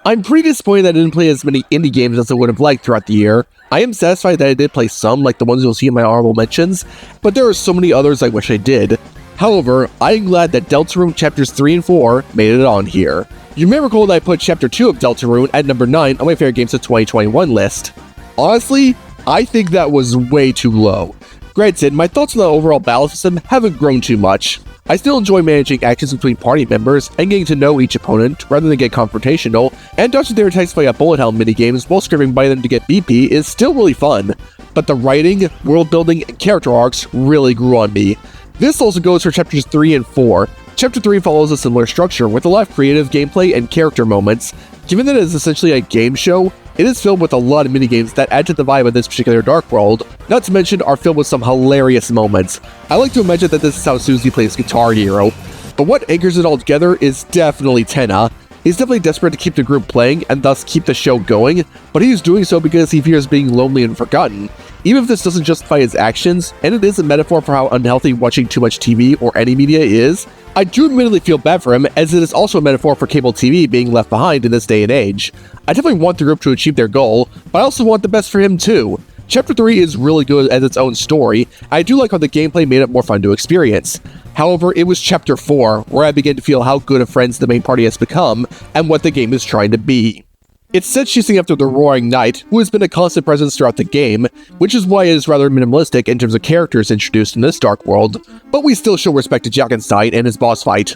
I'm pretty disappointed that I didn't play as many indie games as I would have liked throughout the year. I am satisfied that I did play some, like the ones you'll see in my honorable mentions, but there are so many others I wish I did. However, I am glad that Deltarune Chapters 3 and 4 made it on here. You may recall that I put Chapter 2 of Deltarune at number 9 on my favorite games of 2021 list. Honestly, I think that was way too low. Granted, my thoughts on the overall battle system haven't grown too much. I still enjoy managing actions between party members and getting to know each opponent rather than get confrontational, and dodging their attacks via bullet hell minigames while screaming by them to get BP is still really fun. but the writing, world building, and character arcs really grew on me. This also goes for chapters 3 and 4. Chapter 3 follows a similar structure with a lot of creative gameplay and character moments. Given that it is essentially a game show, it is filled with a lot of minigames that add to the vibe of this particular Dark World, not to mention are filled with some hilarious moments. I like to imagine that this is how Susie plays Guitar Hero. But what anchors it all together is definitely Tenna. He's definitely desperate to keep the group playing and thus keep the show going, but he's doing so because he fears being lonely and forgotten. Even if this doesn't justify his actions, and it is a metaphor for how unhealthy watching too much TV or any media is, I do admittedly feel bad for him, as it is also a metaphor for cable TV being left behind in this day and age. I definitely want the group to achieve their goal, but I also want the best for him too. Chapter 3 is really good as its own story. I do like how the gameplay made it more fun to experience. However, it was Chapter 4 where I began to feel how good of friends the main party has become, and what the game is trying to be. It's set chasing after the Roaring Knight, who has been a constant presence throughout the game, which is why it is rather minimalistic in terms of characters introduced in this Dark World, but we still show respect to Jackenstein and his boss fight.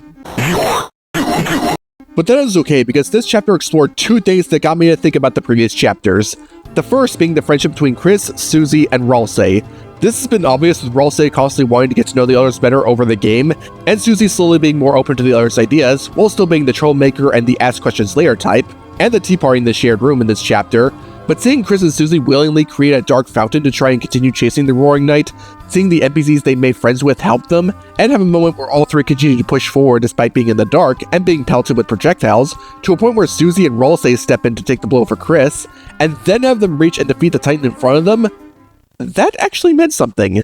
But that is okay, because this chapter explored two things that got me to think about the previous chapters. The first being the friendship between Chris, Susie, and Ralsei. This has been obvious with Ralsei constantly wanting to get to know the others better over the game, and Susie slowly being more open to the others' ideas, while still being the troll maker and the ask questions later type, and the tea party in the shared room in this chapter. But seeing Chris and Susie willingly create a dark fountain to try and continue chasing the Roaring Knight, seeing the NPCs they made friends with help them, and have a moment where all three continue to push forward despite being in the dark and being pelted with projectiles, to a point where Susie and Ralsei step in to take the blow for Chris, and then have them reach and defeat the Titan in front of them, that actually meant something.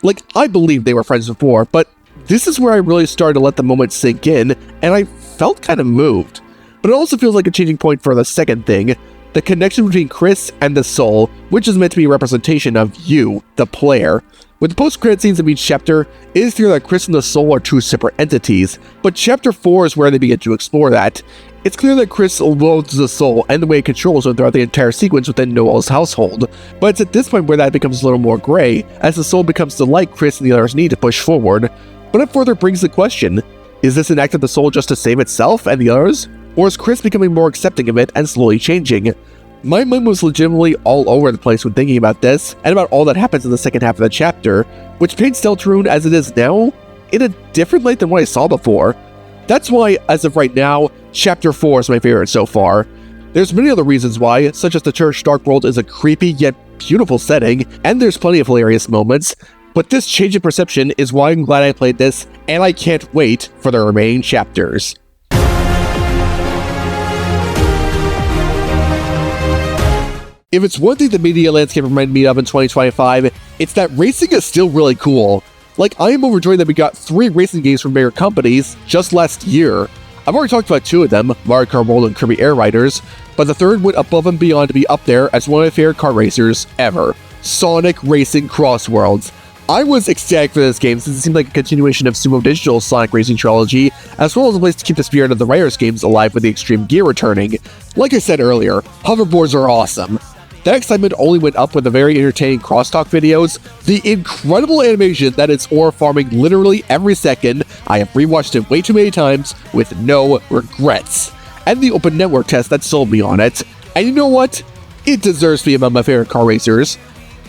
Like, I believed they were friends before, but this is where I really started to let the moment sink in, and I felt kind of moved. But it also feels like a changing point for the second thing, the connection between Chris and the soul, which is meant to be a representation of you, the player. With the post-credit scenes of each chapter, it is clear that Chris and the soul are two separate entities, but chapter 4 is where they begin to explore that. It's clear that Chris loathes the soul and the way it controls him throughout the entire sequence within Noel's household, but it's at this point where that becomes a little more gray, as the soul becomes to like Chris and the others need to push forward. But it further brings the question, is this an act of the soul just to save itself and the others? Or is Chris becoming more accepting of it and slowly changing? My mind was legitimately all over the place when thinking about this, and about all that happens in the second half of the chapter, which paints Deltarune as it is now, in a different light than what I saw before. That's why, as of right now, Chapter 4 is my favorite so far. There's many other reasons why, such as the Church Dark World is a creepy yet beautiful setting, and there's plenty of hilarious moments, but this change in perception is why I'm glad I played this, and I can't wait for the remaining chapters. If it's one thing the media landscape reminded me of in 2025, it's that racing is still really cool. Like, I am overjoyed that we got 3 racing games from bigger companies just last year. I've already talked about 2 of them, Mario Kart World and Kirby Air Riders, but the third went above and beyond to be up there as one of my favorite kart racers ever, Sonic Racing Cross Worlds. I was ecstatic for this game since it seemed like a continuation of Sumo Digital's Sonic Racing trilogy, as well as a place to keep the spirit of the Riders games alive with the Extreme Gear returning. Like I said earlier, hoverboards are awesome. That excitement only went up with the very entertaining crosstalk videos, the incredible animation that is ore farming literally every second. I have rewatched it way too many times with no regrets, and the open network test that sold me on it. And you know what? It deserves to be among my favorite car racers.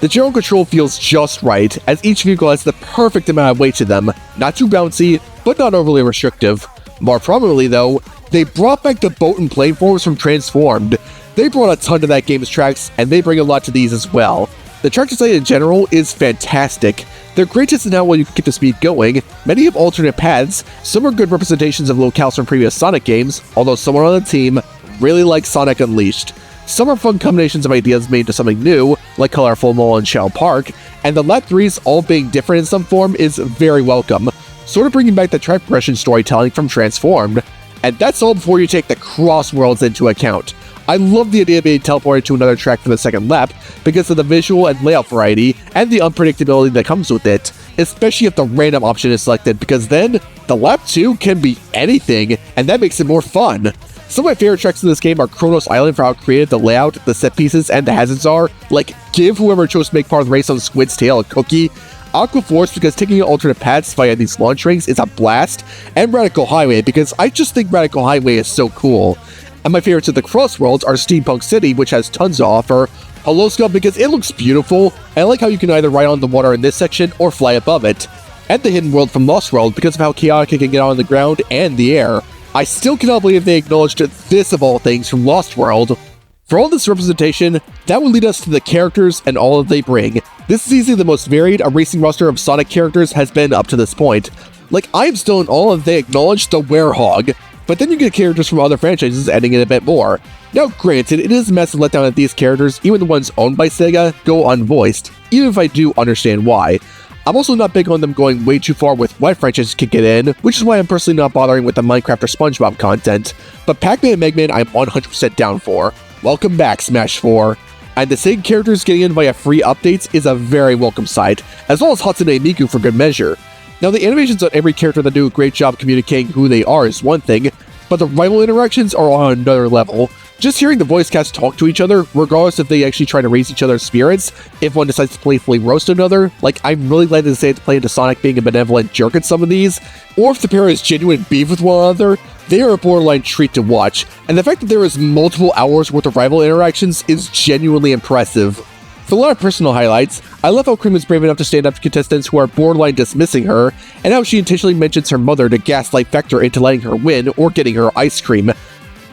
The general control feels just right, as each vehicle has the perfect amount of weight to them, not too bouncy, but not overly restrictive. More prominently though, they brought back the boat and plane forms from Transformed. They brought a ton to that game's tracks, and they bring a lot to these as well. The track design in general is fantastic. They're great to see how well you can keep the speed going. Many have alternate paths. Some are good representations of locales from previous Sonic games, although someone on the team really likes Sonic Unleashed. Some are fun combinations of ideas made into something new, like Colorful Mall and Shell Park, and the lap 3s all being different in some form is very welcome, sort of bringing back the track progression storytelling from Transformed. And that's all before you take the cross worlds into account. I love the idea of being teleported to another track for the second lap because of the visual and layout variety and the unpredictability that comes with it, especially if the random option is selected, because then the lap 2 can be anything, and that makes it more fun. Some of my favorite tracks in this game are Kronos Island for how creative the layout, the set pieces, and the hazards are, like give whoever chose to make part of the race on Squid's tail a cookie, Aqua Force because taking alternate paths via these launch rings is a blast, and Radical Highway because I just think Radical Highway is so cool. And my favorites of the Cross Worlds are Steampunk City, which has tons to offer, Hello Scum because it looks beautiful. I like how you can either ride on the water in this section or fly above it. And the hidden world from Lost World because of how chaotic it can get on the ground and the air. I still cannot believe they acknowledged this of all things from Lost World. For all this representation, that would lead us to the characters and all that they bring. This is easily the most varied a racing roster of Sonic characters has been up to this point. Like, I am still in awe of they acknowledged the Werehog, but then you get characters from other franchises adding in a bit more. Now granted, it is a massive letdown that these characters, even the ones owned by Sega, go unvoiced, even if I do understand why. I'm also not big on them going way too far with what franchises can get in, which is why I'm personally not bothering with the Minecraft or SpongeBob content, but Pac-Man and Mega Man I'm 100% down for. Welcome back, Smash 4. And the Sega characters getting in via free updates is a very welcome sight, as well as Hatsune Miku for good measure. Now the animations on every character that do a great job communicating who they are is one thing, but the rival interactions are on another level. Just hearing the voice cast talk to each other, regardless if they actually try to raise each other's spirits, if one decides to playfully roast another, like I'm really glad to say it's play into Sonic being a benevolent jerk at some of these, or if the pair has genuine beef with one another, they are a borderline treat to watch, and the fact that there is multiple hours worth of rival interactions is genuinely impressive. For a lot of personal highlights, I love how Cream is brave enough to stand up to contestants who are borderline dismissing her, and how she intentionally mentions her mother to gaslight Vector into letting her win or getting her ice cream.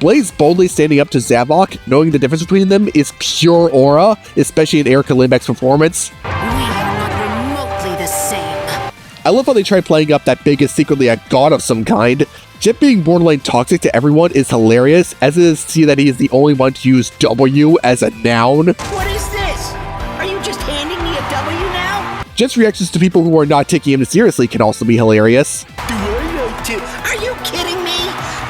Blaze boldly standing up to Zavok, knowing the difference between them is pure aura, especially in Erica Lindbeck's performance. We are not remotely the same. I love how they try playing up that Big is secretly a god of some kind. Jet being borderline toxic to everyone is hilarious, as it is to see that he is the only one to use W as a noun. What is this? Are you just handing me a W now? Jet's reactions to people who are not taking him seriously can also be hilarious. Are you kidding me?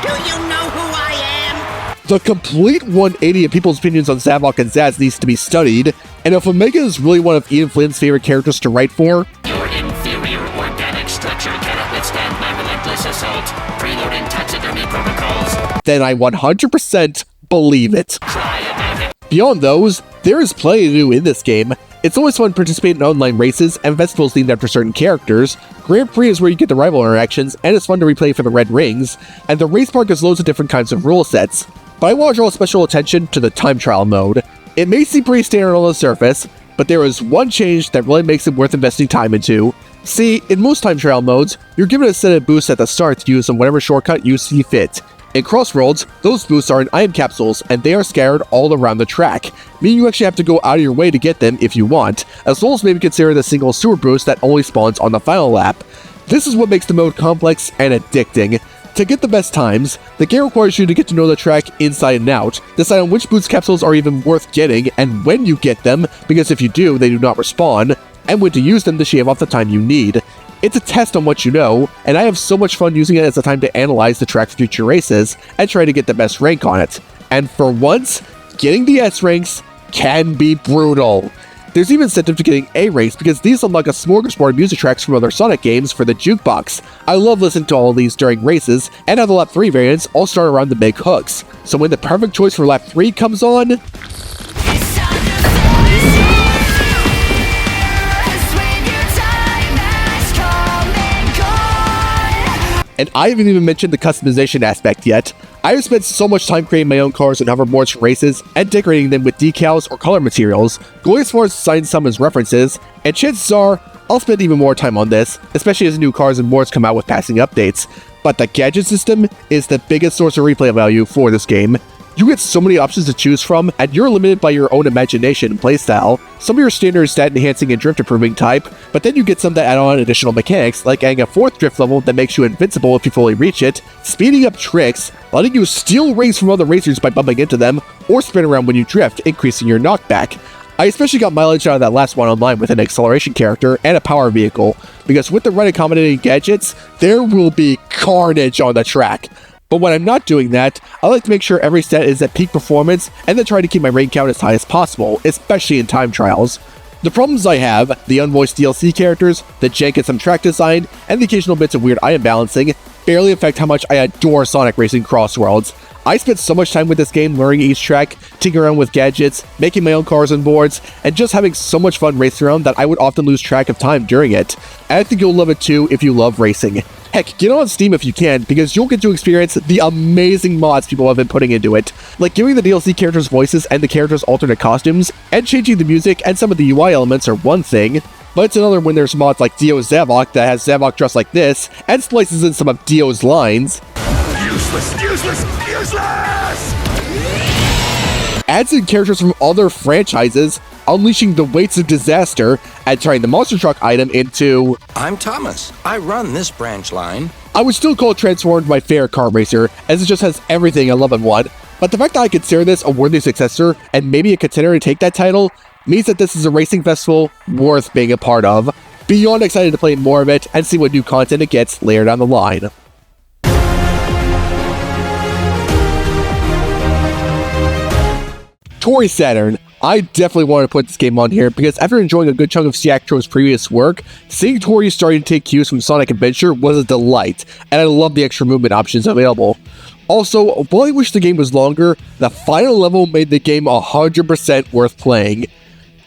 Do you know who I am? The complete 180 of people's opinions on Zavok and Zaz needs to be studied, and if Omega is really one of Ian Flynn's favorite characters to write for, your inferior organic structure cannot withstand my relentless assault. Preloading taxidermy protocols. Then I 100% believe it. Cry about it. Beyond those, there is plenty to do in this game. It's always fun participating in online races and festivals themed after certain characters. Grand Prix is where you get the rival interactions, and it's fun to replay for the red rings, and the race park has loads of different kinds of rule sets. But I want to draw special attention to the time trial mode. It may seem pretty standard on the surface, but there is one change that really makes it worth investing time into. See, in most time trial modes, you're given a set of boosts at the start to use on whatever shortcut you see fit. In Crossroads, those boosts are in ion capsules, and they are scattered all around the track, meaning you actually have to go out of your way to get them if you want, as well as maybe consider the single sewer boost that only spawns on the final lap. This is what makes the mode complex and addicting. To get the best times, the game requires you to get to know the track inside and out, decide on which boost capsules are even worth getting and when you get them, because if you do, they do not respawn, and when to use them to shave off the time you need. It's a test on what you know, and I have so much fun using it as a time to analyze the track's future races and try to get the best rank on it. And for once, getting the S ranks can be brutal. There's even incentive to getting A ranks because these unlock a smorgasbord of music tracks from other Sonic games for the jukebox. I love listening to all of these during races, and how the lap 3 variants all start around the big hooks. So when the perfect choice for lap 3 comes on, and I haven't even mentioned the customization aspect yet. I have spent so much time creating my own cars and hoverboards for races, and decorating them with decals or color materials, going as far as designing some as references, and chances are, I'll spend even more time on this, especially as new cars and boards come out with passing updates. But the gadget system is the biggest source of replay value for this game. You get so many options to choose from, and you're limited by your own imagination and playstyle. Some of your standard stat enhancing and drift improving type, but then you get some that add on additional mechanics, like adding a 4th drift level that makes you invincible if you fully reach it, speeding up tricks, letting you steal rings from other racers by bumping into them, or spin around when you drift, increasing your knockback. I especially got mileage out of that last one online with an acceleration character and a power vehicle, because with the right accommodating gadgets, there will be carnage on the track. But when I'm not doing that, I like to make sure every set is at peak performance and then try to keep my rank count as high as possible, especially in time trials. The problems I have, the unvoiced DLC characters, the jank and some track design, and the occasional bits of weird item balancing, barely affect how much I adore Sonic Racing Crossworlds. I spent so much time with this game learning each track, tinkering around with gadgets, making my own cars and boards, and just having so much fun racing around that I would often lose track of time during it. And I think you'll love it too if you love racing. Heck, get on Steam if you can, because you'll get to experience the amazing mods people have been putting into it, like giving the DLC characters voices and the characters alternate costumes, and changing the music and some of the UI elements are one thing, but it's another when there's mods like Dio Zavok that has Zavok dressed like this, and splices in some of Dio's lines. Useless, useless, useless! Adds in characters from other franchises, unleashing the weights of disaster, and turning the monster truck item into... I'm Thomas. I run this branch line. I would still call Transformed my favorite kart racer, as it just has everything I love in one, but the fact that I consider this a worthy successor, and maybe a contender to take that title, means that this is a racing festival worth being a part of. Beyond excited to play more of it, and see what new content it gets later down the line. Tori Saturn. I definitely want to put this game on here because after enjoying a good chunk of Siaktro's previous work, seeing Tori starting to take cues from Sonic Adventure was a delight, and I love the extra movement options available. Also, while I wish the game was longer, the final level made the game 100% worth playing.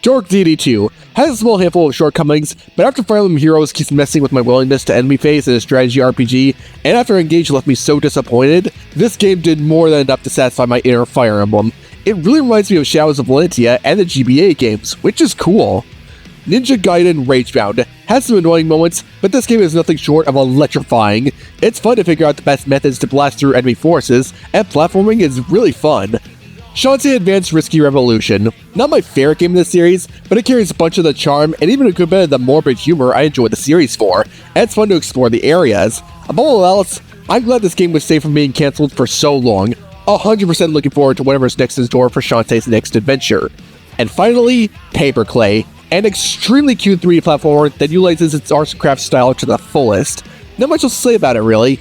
Dark Deity 2 has a small handful of shortcomings, but after Fire Emblem Heroes keeps messing with my willingness to enemy phase in a strategy RPG, and after Engage left me so disappointed, this game did more than enough to satisfy my inner Fire Emblem. It really reminds me of Shadows of Valentia and the GBA games, which is cool. Ninja Gaiden Ragebound has some annoying moments, but this game is nothing short of electrifying. It's fun to figure out the best methods to blast through enemy forces, and platforming is really fun. Shantae Advanced Risky Revolution. Not my favorite game in the series, but it carries a bunch of the charm and even a good bit of the morbid humor I enjoy the series for, and it's fun to explore the areas. Above all else, I'm glad this game was saved from being cancelled for so long. 100% looking forward to whatever's next in store for Shantae's next adventure. And finally, Paperclay, an extremely cute 3D platformer that utilizes its arts and crafts style to the fullest. Not much else to say about it, really.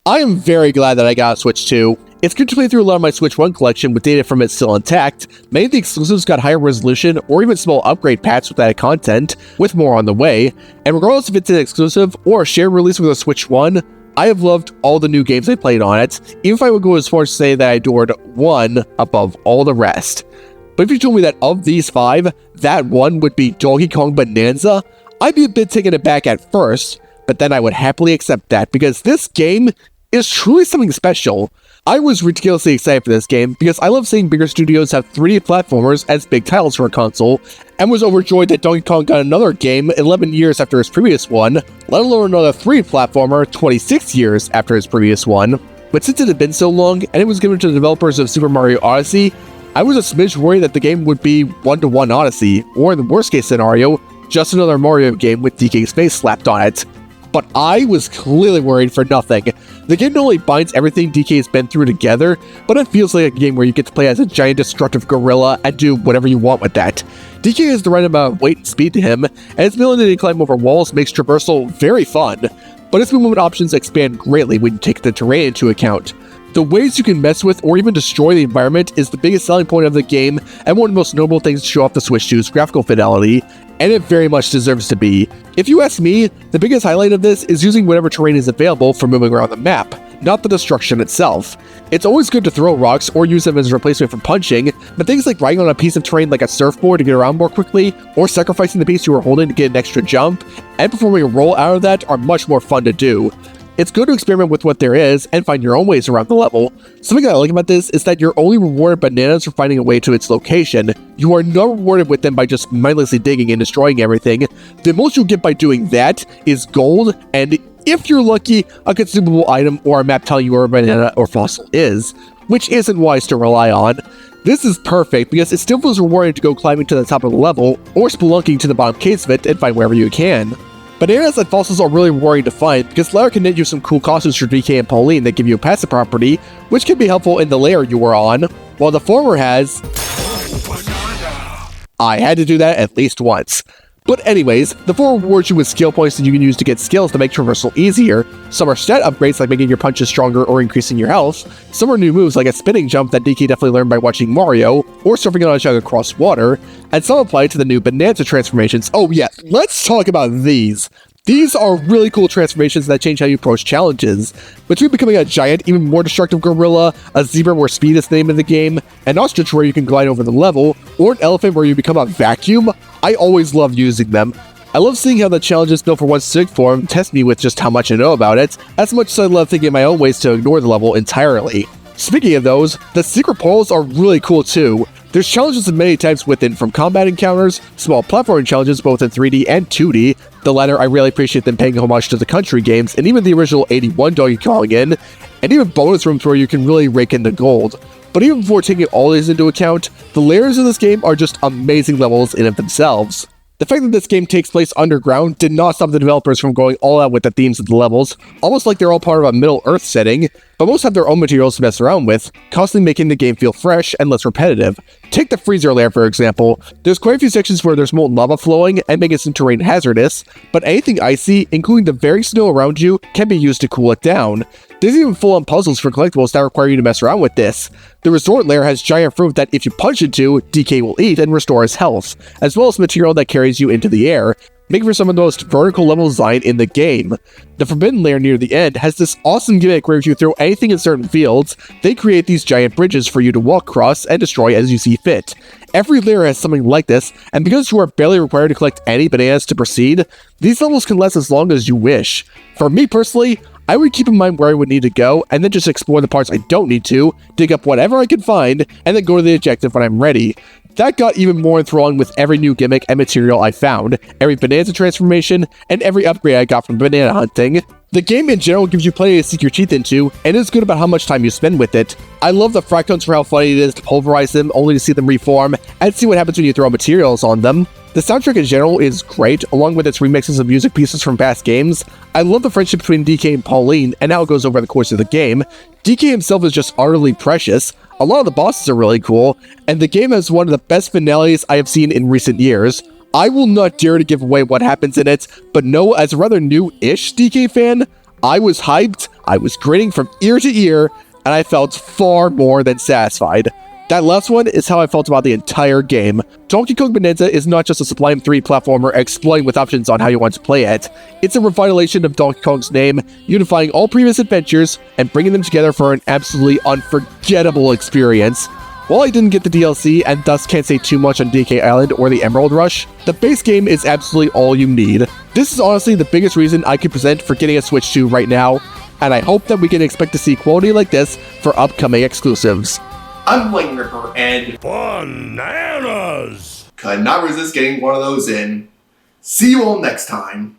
I am very glad that I got a Switch 2. It's good to play through a lot of my Switch 1 collection with data from it still intact. Many of the exclusives got higher resolution or even small upgrade packs with added content, with more on the way. And regardless if it's an exclusive or a shared release with a Switch 1, I have loved all the new games I played on it, even if I would go as far as to say that I adored one above all the rest. But if you told me that of these 5, that one would be Donkey Kong Bonanza, I'd be a bit taken aback at first, but then I would happily accept that because this game is truly something special. I was ridiculously excited for this game because I love seeing bigger studios have 3D platformers as big titles for a console, and was overjoyed that Donkey Kong got another game 11 years after his previous one, let alone another 3D platformer 26 years after his previous one. But since it had been so long and it was given to the developers of Super Mario Odyssey, I was a smidge worried that the game would be one-to-one Odyssey, or in the worst case scenario, just another Mario game with DK's face slapped on it. But I was clearly worried for nothing. The game not only binds everything DK has been through together, but it feels like a game where you get to play as a giant destructive gorilla and do whatever you want with that. DK has the right amount of weight and speed to him, and his ability to climb over walls makes traversal very fun, but his movement options expand greatly when you take the terrain into account. The ways you can mess with or even destroy the environment is the biggest selling point of the game, and one of the most notable things to show off the Switch 2's graphical fidelity, and it very much deserves to be. If you ask me, the biggest highlight of this is using whatever terrain is available for moving around the map, not the destruction itself. It's always good to throw rocks or use them as a replacement for punching, but things like riding on a piece of terrain like a surfboard to get around more quickly, or sacrificing the piece you are holding to get an extra jump, and performing a roll out of that are much more fun to do. It's good to experiment with what there is and find your own ways around the level. Something I like about this is that you're only rewarded bananas for finding a way to its location. You are not rewarded with them by just mindlessly digging and destroying everything. The most you'll get by doing that is gold, and if you're lucky, a consumable item or a map telling you where a banana or fossil is, which isn't wise to rely on. This is perfect because it still feels rewarding to go climbing to the top of the level or spelunking to the bottom case of it and find wherever you can. Bananas and fossils are really rewarding to find because the latter can knit you some cool costumes for DK and Pauline that give you a passive property, which can be helpful in the layer you were on, while the former has... I had to do that at least once. But anyways, the 4 rewards you with skill points that you can use to get skills to make traversal easier. Some are stat upgrades like making your punches stronger or increasing your health. Some are new moves like a spinning jump that DK definitely learned by watching Mario, or surfing on a jug across water. And some apply to the new Bonanza transformations. Oh yeah, let's talk about these. These are really cool transformations that change how you approach challenges. Between becoming a giant, even more destructive gorilla, a zebra where speed is the name of the game, an ostrich where you can glide over the level, or an elephant where you become a vacuum, I always love using them. I love seeing how the challenges built for one specific form test me with just how much I know about it, as much as I love thinking of my own ways to ignore the level entirely. Speaking of those, the secret portals are really cool too. There's challenges of many types within, from combat encounters, small platforming challenges both in 3D and 2D, the latter I really appreciate them paying homage to the country games, and even the original 81 Donkey Kong in, and even bonus rooms where you can really rake in the gold. But even before taking all these into account, the layers of this game are just amazing levels in and of themselves. The fact that this game takes place underground did not stop the developers from going all out with the themes of the levels, almost like they're all part of a Middle-earth setting, but most have their own materials to mess around with, constantly making the game feel fresh and less repetitive. Take the freezer layer for example. There's quite a few sections where there's molten lava flowing and making some terrain hazardous, but anything icy, including the very snow around you, can be used to cool it down. There's even full-on puzzles for collectibles that require you to mess around with this. The resort layer has giant fruit that if you punch into, DK will eat and restore his health, as well as material that carries you into the air, making for some of the most vertical level design in the game. The forbidden layer near the end has this awesome gimmick where if you throw anything in certain fields, they create these giant bridges for you to walk across and destroy as you see fit. Every layer has something like this, and because you are barely required to collect any bananas to proceed, these levels can last as long as you wish. For me personally, I would keep in mind where I would need to go, and then just explore the parts I don't need to, dig up whatever I can find, and then go to the objective when I'm ready. That got even more enthralling with every new gimmick and material I found, every Bonanza transformation, and every upgrade I got from banana hunting. The game in general gives you plenty to sink your teeth into, and is good about how much time you spend with it. I love the fractals for how funny it is to pulverize them only to see them reform, and see what happens when you throw materials on them. The soundtrack in general is great, along with its remixes of music pieces from past games. I love the friendship between DK and Pauline, and how it goes over the course of the game. DK himself is just utterly precious, a lot of the bosses are really cool, and the game has one of the best finales I have seen in recent years. I will not dare to give away what happens in it, but no, as a rather new-ish DK fan, I was hyped, I was grinning from ear to ear, and I felt far more than satisfied. That last one is how I felt about the entire game. Donkey Kong Bonanza is not just a sublime 3D platformer exploring with options on how you want to play it. It's a revitalization of Donkey Kong's name, unifying all previous adventures and bringing them together for an absolutely unforgettable experience. While I didn't get the DLC and thus can't say too much on DK Island or the Emerald Rush, the base game is absolutely all you need. This is honestly the biggest reason I could present for getting a Switch 2 right now, and I hope that we can expect to see quality like this for upcoming exclusives. I'm Blame Ripper, and Bananas! could not resist getting one of those in. See you all next time.